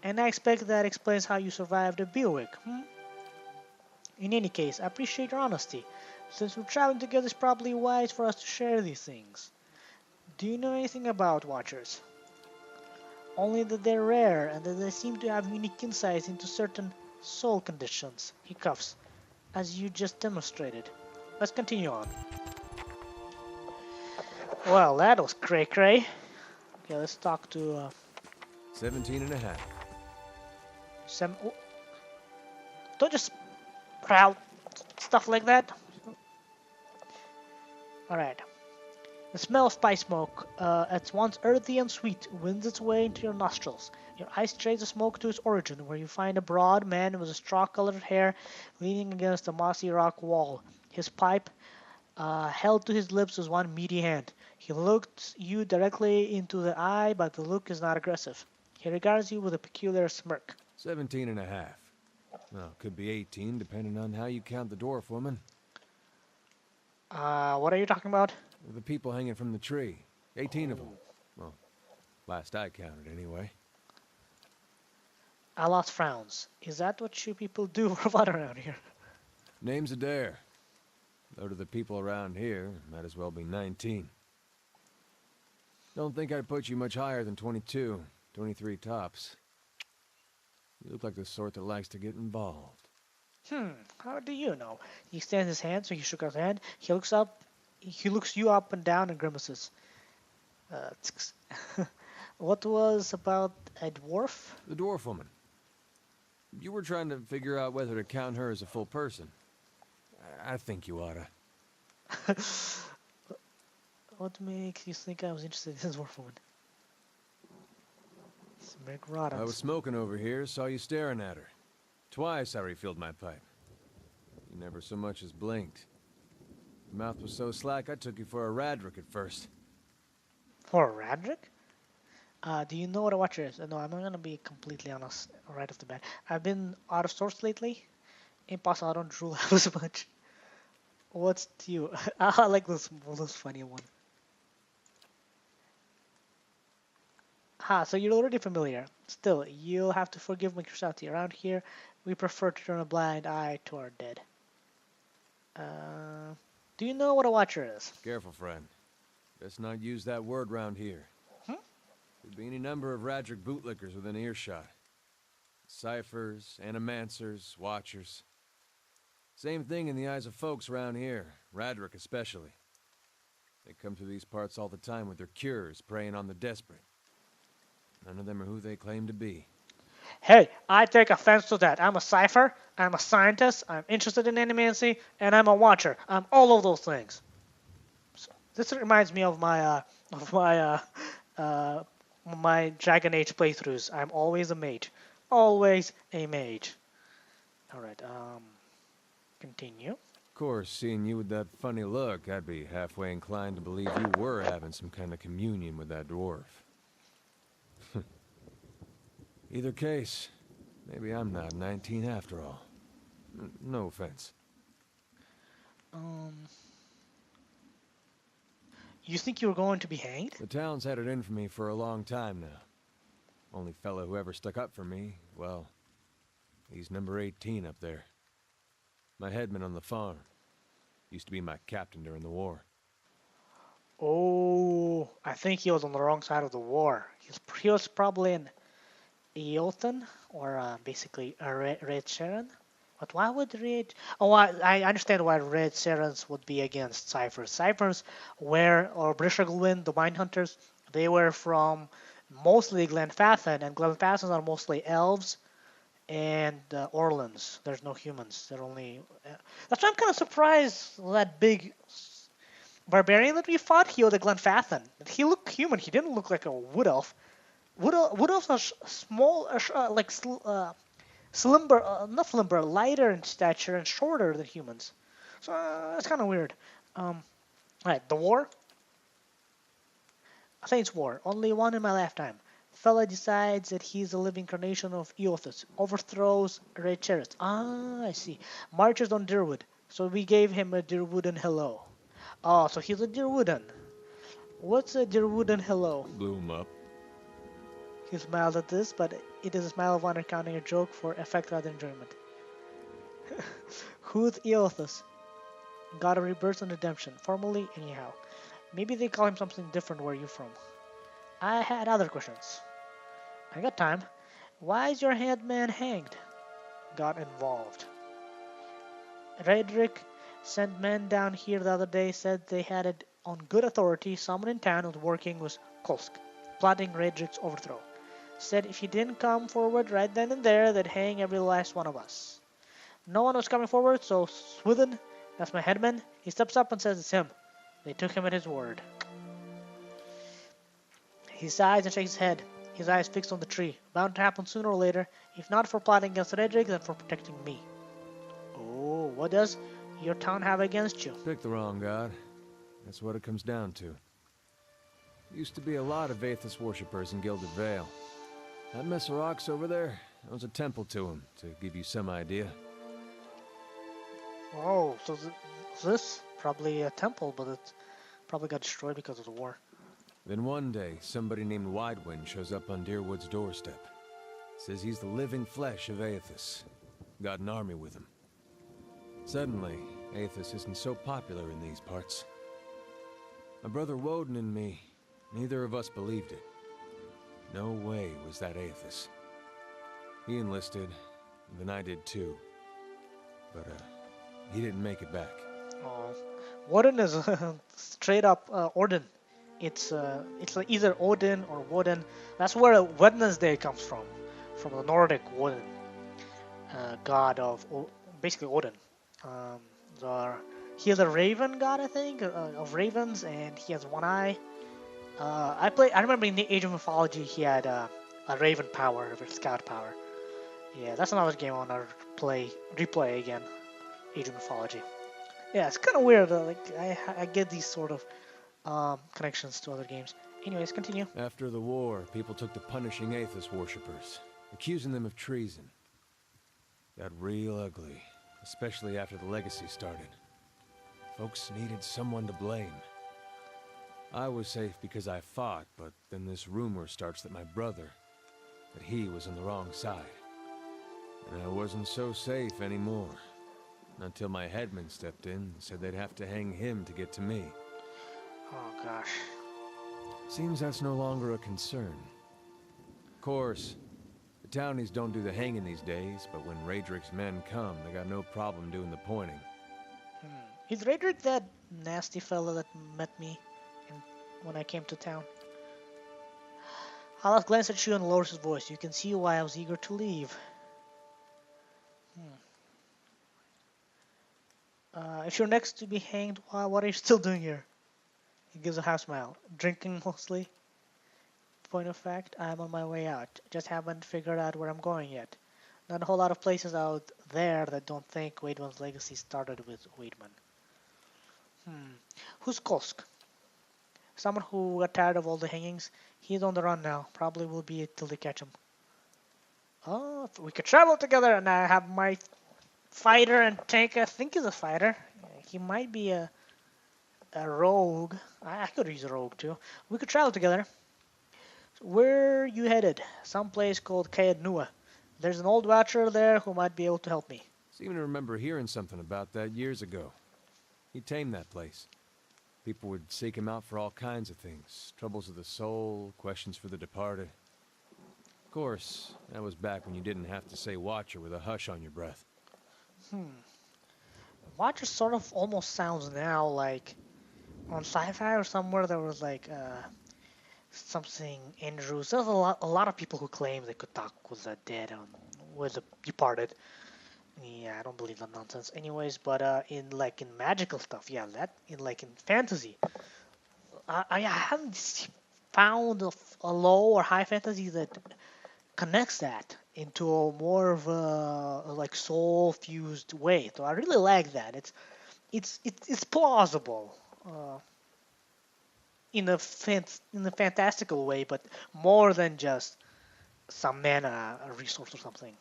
Speaker 1: And I expect that explains how you survived a bivouac, In any case, I appreciate your honesty. Since we're traveling together, it's probably wise for us to share these things. Do you know anything about Watchers? Only that they're rare and that they seem to have unique insights into certain soul conditions, he coughs, as you just demonstrated. Let's continue on. Well, that was cray-cray. Okay, let's talk to
Speaker 3: 17 and a half.
Speaker 1: Oh, don't just proud stuff like that. Alright. The smell of spice smoke, at once earthy and sweet, winds its way into your nostrils. Your eyes trace the smoke to its origin, where you find a broad man with a straw-colored hair leaning against a mossy rock wall. His pipe, held to his lips with one meaty hand. He looked you directly into the eye, but the look is not aggressive. He regards you with a peculiar smirk.
Speaker 3: 17 and a half. Well, could be 18, depending on how you count the dwarf woman.
Speaker 1: What are you talking about?
Speaker 3: The people hanging from the tree. 18 of them. Well, last I counted, anyway.
Speaker 1: Alas frowns. Is that what you people do for fun around here?
Speaker 3: Name's Adair. Though to the people around here, might as well be 19. Don't think I'd put you much higher than 22, 23 tops. You look like the sort that likes to get involved.
Speaker 1: How do you know? He extends his hand, so he shook his hand. He looks you up and down and grimaces. What was about a dwarf?
Speaker 3: The dwarf woman. You were trying to figure out whether to count her as a full person. I think you oughta.
Speaker 1: What makes you think I was interested in this dwarf woman?
Speaker 3: I was smoking over here, saw you staring at her. Twice I refilled my pipe. You never so much as blinked. Your mouth was so slack I took you for a Radric at first.
Speaker 1: For a Radric? Do you know what a watcher is? No, I'm not gonna be completely honest right off the bat. I've been out of sorts lately. Impossible, I don't drool as much. What's to you? I like those funny one. So you're already familiar. Still, you'll have to forgive my curiosity. Around here, we prefer to turn a blind eye to our dead. Do you know what a watcher is?
Speaker 3: Careful, friend. Best not use that word round here. Could be any number of Radric bootlickers within earshot. Ciphers, animancers, watchers. Same thing in the eyes of folks around here, Radric especially. They come through these parts all the time with their cures, preying on the desperate. None of them are who they claim to be.
Speaker 1: Hey, I take offense to that. I'm a cipher, I'm a scientist, I'm interested in animancy, and I'm a watcher. I'm all of those things. So, this reminds me of my my Dragon Age playthroughs. I'm always a mage. Always a mage. Alright, continue.
Speaker 3: Of course, seeing you with that funny look, I'd be halfway inclined to believe you were having some kind of communion with that dwarf. Either case, maybe I'm not 19 after all. No offense.
Speaker 1: You think you were going to be hanged?
Speaker 3: The town's had it in for me for a long time now. Only fellow who ever stuck up for me, well, he's number 18 up there. My headman on the farm. Used to be my captain during the war.
Speaker 1: Oh, I think he was on the wrong side of the war. He was probably in Eothen, or basically a Red Sharon. But why would Red... Oh, I understand why Red Sharons would be against Cyphers. Cyphers were, or Brishaglwyn, the Mind Hunters, they were from mostly Glenfathan, and Glenfathans are mostly elves and Orlans. There's no humans. They're only... That's why I'm kind of surprised that big barbarian that we fought, he was a Glenfathan. He looked human. He didn't look like a wood elf. Wood elves are small, slimber, not slimber, lighter in stature and shorter than humans. So that's kind of weird. Right, the war. Saints War. Only one in my lifetime. Fella decides that he's a living incarnation of Eothas. Overthrows Red Chariots. Ah, I see. Marches on Deerwood. So we gave him a Deerwooden hello. Oh, so he's a Deerwooden. What's a Deerwooden hello?
Speaker 3: Blew him up.
Speaker 1: He smiled at this, but it is a smile of one recounting a joke for effect rather than enjoyment. Who's Eothas? God of rebirth and redemption. Formally, anyhow. Maybe they call him something different where you from. I had other questions. I got time. Why is your headman hanged? Got involved. Raedric sent men down here the other day, said they had it on good authority. Someone in town was working with Kolsk, plotting Raedric's overthrow. Said if he didn't come forward right then and there, they'd hang every last one of us. No one was coming forward, so Swithin, that's my headman, he steps up and says it's him. They took him at his word. He sighs and shakes his head, his eyes fixed on the tree. Bound to happen sooner or later, if not for plotting against Raedric, then for protecting me. Oh, what does your town have against you?
Speaker 3: Picked the wrong god. That's what it comes down to. Used to be a lot of Aethys worshippers in Gilded Vale. That mess of rocks over there, that was a temple to him, to give you some idea.
Speaker 1: Oh, so this probably a temple, but it probably got destroyed because of the war.
Speaker 3: Then one day, somebody named Widewind shows up on Deerwood's doorstep. Says he's the living flesh of Aethys. Got an army with him. Suddenly, Aethys isn't so popular in these parts. My brother Woden and me, neither of us believed it. No way was that Aethys. He enlisted, and then I did too. But, he didn't make it back.
Speaker 1: Oh, Woden is straight up Odin. It's like either Odin or Woden. That's where Wednesday comes from the Nordic Woden, god of basically Odin. He is a raven god, I think, of ravens, and he has one eye. I remember in the Age of Mythology he had a raven power, a scout power. Yeah, that's another game I want to replay again. Age of Mythology. Yeah, it's kind of weird. Like I get these sort of connections to other games. Anyways, continue.
Speaker 3: After the war, people took to punishing Aethys worshippers, accusing them of treason. Got real ugly, especially after the Legacy started. Folks needed someone to blame. I was safe because I fought, but then this rumor starts that my brother, that he was on the wrong side. And I wasn't so safe anymore. Until my headman stepped in and said they'd have to hang him to get to me.
Speaker 1: Oh gosh.
Speaker 3: Seems that's no longer a concern. Of course, the townies don't do the hanging these days, but when Raedric's men come, they got no problem doing the pointing.
Speaker 1: Is Raedric that nasty fella that met me when I came to town? Halaf glanced at you and lowers his voice. You can see why I was eager to leave. If you're next to be hanged, what are you still doing here? He gives a half smile. Drinking mostly. Point of fact, I'm on my way out. Just haven't figured out where I'm going yet. Not a whole lot of places out there that don't think Waidman's legacy started with Waidman. Who's Kolsk? Someone who got tired of all the hangings. He's on the run now. Probably will be till they catch him. Oh, we could travel together, and I have my fighter and tank. I think he's a fighter. He might be a rogue. I could use a rogue too. We could travel together. So where are you headed? Some place called Caed Nua. There's an old watcher there who might be able to help me.
Speaker 3: Seem to remember hearing something about that years ago. He tamed that place. People would seek him out for all kinds of things. Troubles of the soul, questions for the departed. Of course, that was back when you didn't have to say Watcher with a hush on your breath.
Speaker 1: Watcher sort of almost sounds now like on sci-fi or somewhere there was like something Andrews. There's a lot of people who claim they could talk with the dead and with the departed. Yeah, I don't believe that nonsense. Anyways, but in magical stuff, yeah, that in fantasy, I haven't found a low or high fantasy that connects that into a more of a like soul fused way. So I really like that. It's plausible in a fantastical way, but more than just some mana resource or something.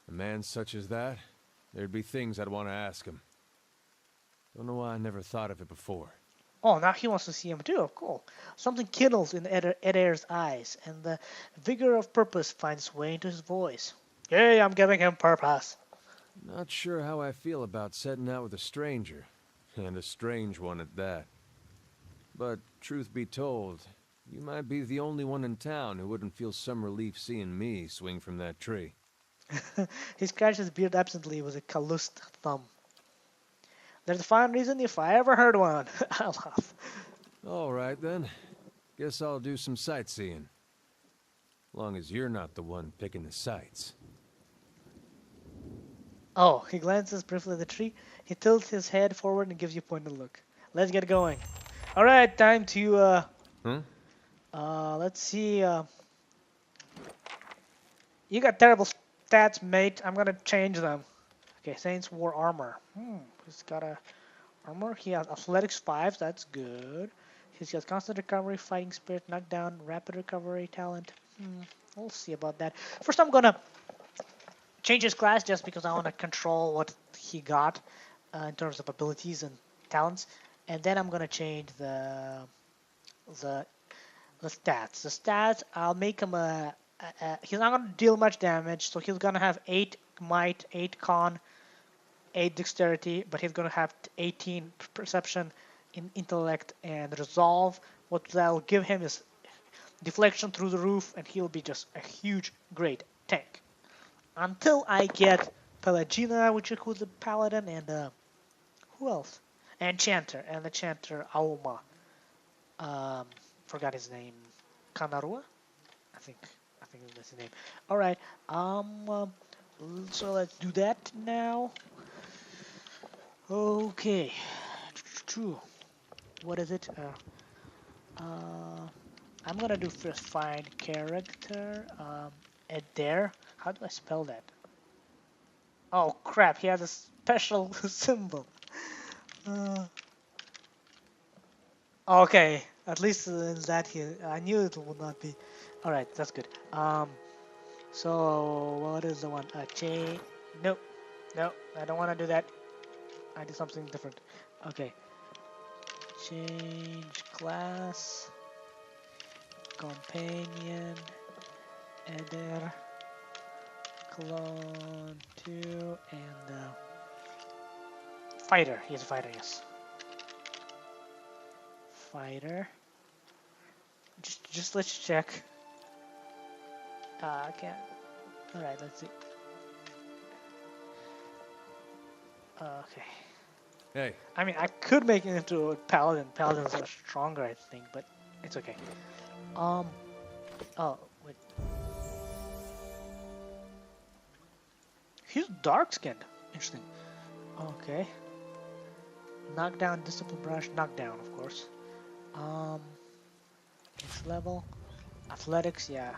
Speaker 3: A man such as that, there'd be things I'd want to ask him. Don't know why I never thought of it before.
Speaker 1: Oh, now he wants to see him too. Cool. Something kindles in Edair's eyes, and the vigor of purpose finds its way into his voice. Yay, I'm giving him purpose.
Speaker 3: Not sure how I feel about setting out with a stranger, and a strange one at that. But truth be told, you might be the only one in town who wouldn't feel some relief seeing me swing from that tree.
Speaker 1: He scratched his beard absently with a calloused thumb. There's a fine reason if I ever heard one. I laugh.
Speaker 3: All right, then. Guess I'll do some sightseeing. Long as you're not the one picking the sights.
Speaker 1: Oh, he glances briefly at the tree. He tilts his head forward and gives you a pointed look. Let's get going. All right, time to let's see. You got terrible stats, mate. I'm gonna change them. Okay, Saints wore armor. He's got a armor. He has athletics 5. That's good. He's got constant recovery, fighting spirit, knockdown, rapid recovery, talent. We'll see about that. First, I'm gonna change his class just because I want to control what he got in terms of abilities and talents, and then I'm gonna change the stats. The stats, I'll make him he's not gonna deal much damage, so he's gonna have 8 might, 8 con, 8 dexterity, but he's gonna have 18 perception, in intellect, and resolve. What that'll give him is deflection through the roof, and he'll be just a huge, great tank. Until I get Pelagina, which includes the paladin, and who else? Enchanter, and the Enchanter Aoma. Forgot his name. Kanarua? I think that's his name. All right. So let's do that now. Okay. What is it? I'm gonna do first find character. Edair. How do I spell that? Oh crap! He has a special symbol. Okay. At least in that here, I knew it would not be. All right, that's good. So what is the one? No, I don't want to do that. I did something different. Okay. Change class. Companion. Edair. Clone 2 and fighter. He's a fighter, yes. Fighter. Just let's check. I can't. All right, let's see. Okay.
Speaker 3: Hey.
Speaker 1: I mean, I could make it into a paladin. Paladins are stronger, I think, but it's okay. Oh, wait. He's dark-skinned. Interesting. Okay. Knockdown, discipline brush, knockdown, of course. Next level. Athletics, yeah.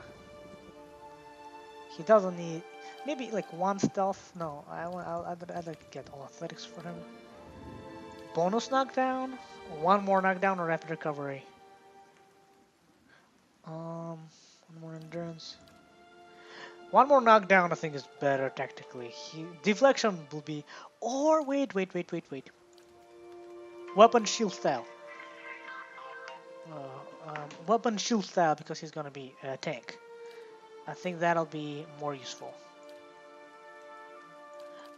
Speaker 1: He doesn't need... Maybe like 1 stealth? No, I'd like to get all athletics for him. Bonus knockdown? 1 more knockdown or rapid recovery? 1 more endurance. 1 more knockdown I think is better tactically. Deflection will be... Or wait. Weapon shield style. Weapon shield style because he's gonna be a tank. I think that'll be more useful.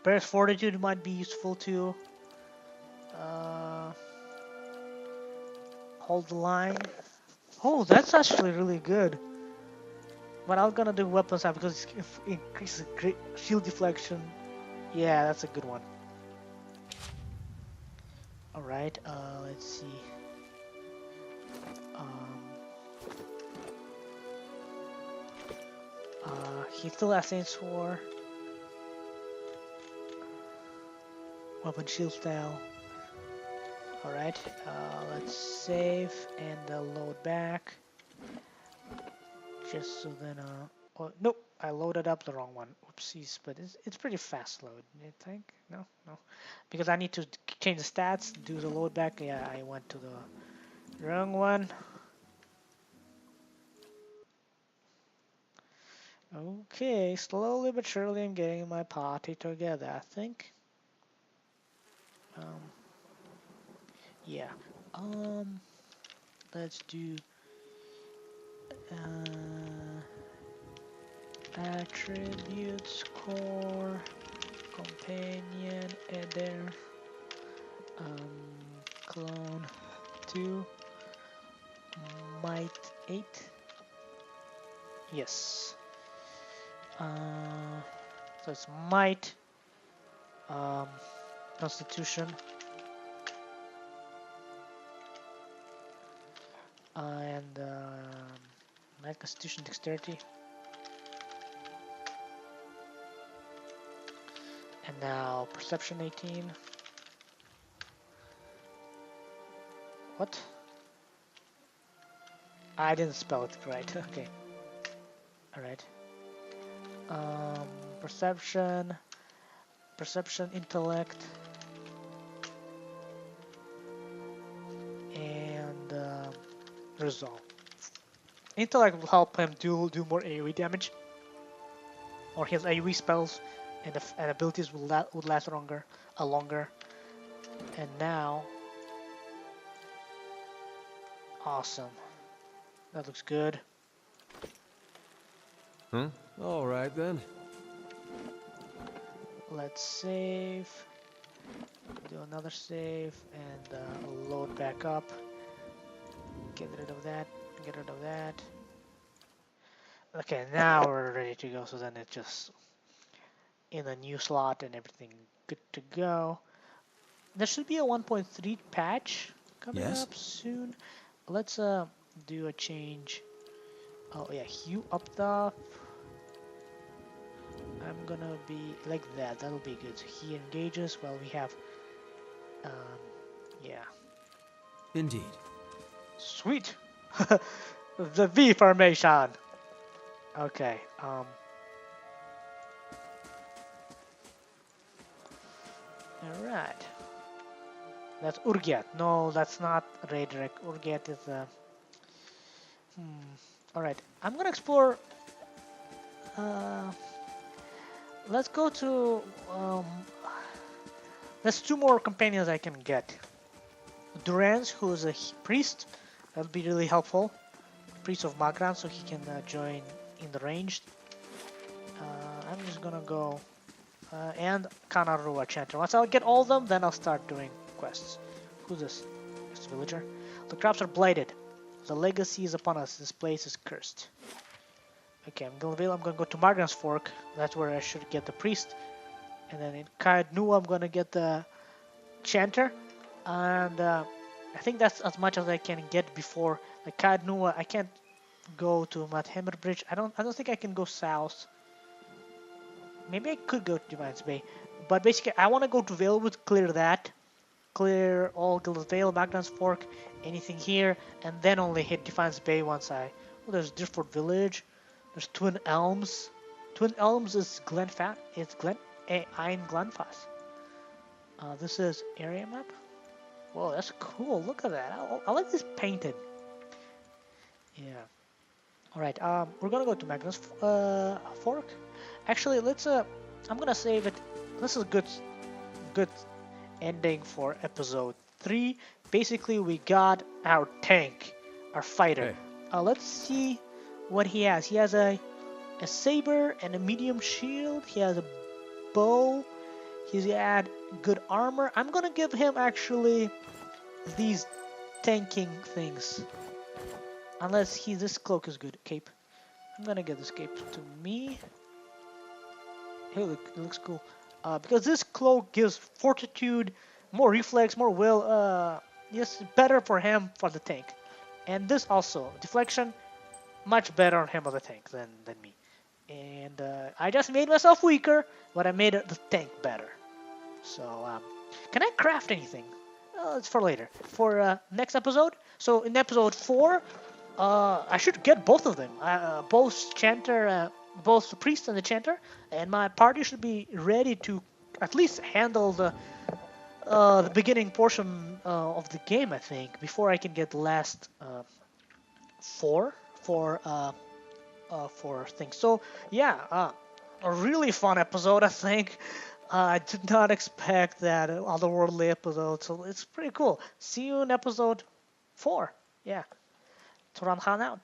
Speaker 1: Bear's fortitude might be useful too. Hold the line. Oh, that's actually really good. But I'm gonna do weapon side because it increases great shield deflection. Yeah, that's a good one. Alright, let's see. He still has Saints War. Weapon shield style. Alright, let's save and load back. Just so then, oh, nope, I loaded up the wrong one. Oopsies, but it's pretty fast load, I think. No, because I need to change the stats, do the load back. Yeah, I went to the wrong one. Okay, slowly but surely I'm getting my party together, I think. Yeah. Let's do attributes, core, companion, eder, clone 2, might 8. Yes. So it's might, constitution, and might, constitution, dexterity. And now perception 18. What? I didn't spell it right. Okay. Alright. Perception, intellect, and resolve. Intellect will help him do more AoE damage, or his AoE spells and abilities would last longer. And now, awesome. That looks good.
Speaker 3: Huh? All right then.
Speaker 1: Let's save. Do another save and load back up. Get rid of that. Get rid of that. Okay, now we're ready to go. So then it's just in a new slot and everything good to go. There should be a 1.3 patch coming up soon. Let's do a change. Oh yeah, hue up top. I'm gonna be like that. That'll be good. So he engages while we have, yeah.
Speaker 3: Indeed.
Speaker 1: Sweet. The V formation. Okay. All right. That's Urget. No, that's not Raedric. Urget is All right. I'm gonna explore. Let's go to. There's 2 more companions I can get. Durance, who is a priest. That'll be really helpful. Priest of Magran, so he can join in the ranged. I'm just gonna go. And Kanarua Chanter. Once I'll get all of them, then I'll start doing quests. Who's this? This villager. The crops are blighted. The legacy is upon us. This place is cursed. Okay, I'm gonna go to Margan's Fork. That's where I should get the priest. And then in Caed Nua, I'm gonna get the chanter. And I think that's as much as I can get before. Like Caed Nua, I can't go to Mathemir Bridge. I don't think I can go south. Maybe I could go to Divine's Bay. But basically, I want to go to Valewood, clear that. Clear all Gilded Vale, Magdan's Fork, anything here. And then only hit Defiance Bay once I... Oh, there's Deerford Village. There's Twin Elms. Twin Elms is Glenfat. It's Ein Glenfass. This is area map. Whoa, that's cool. Look at that. I like this painted. Yeah. Alright, we're gonna go to Magnus Fork. Actually, let's I'm gonna save it. This is a good ending for episode 3. Basically, we got our tank, our fighter.
Speaker 3: Hey.
Speaker 1: Let's see what he has. He has a saber and a medium shield. He has a bow. He's had good armor. I'm gonna give him actually these tanking things. Unless this cloak is good. Cape. I'm gonna get this cape to me. Hey, look, it looks cool. Because this cloak gives fortitude, more reflex, more will. Yes, better for him for the tank. And this also, deflection, much better on him as a tank than me. And I just made myself weaker, but I made the tank better. So, can I craft anything? It's for later. For next episode. So in episode 4, I should get both of them. Both Chanter, both the priest and the Chanter, and my party should be ready to at least handle the beginning portion of the game. I think before I can get the last 4 for things. So yeah, a really fun episode. I think. I did not expect that otherworldly episode, so it's pretty cool. See you in episode 4. Yeah. Turan Khan out.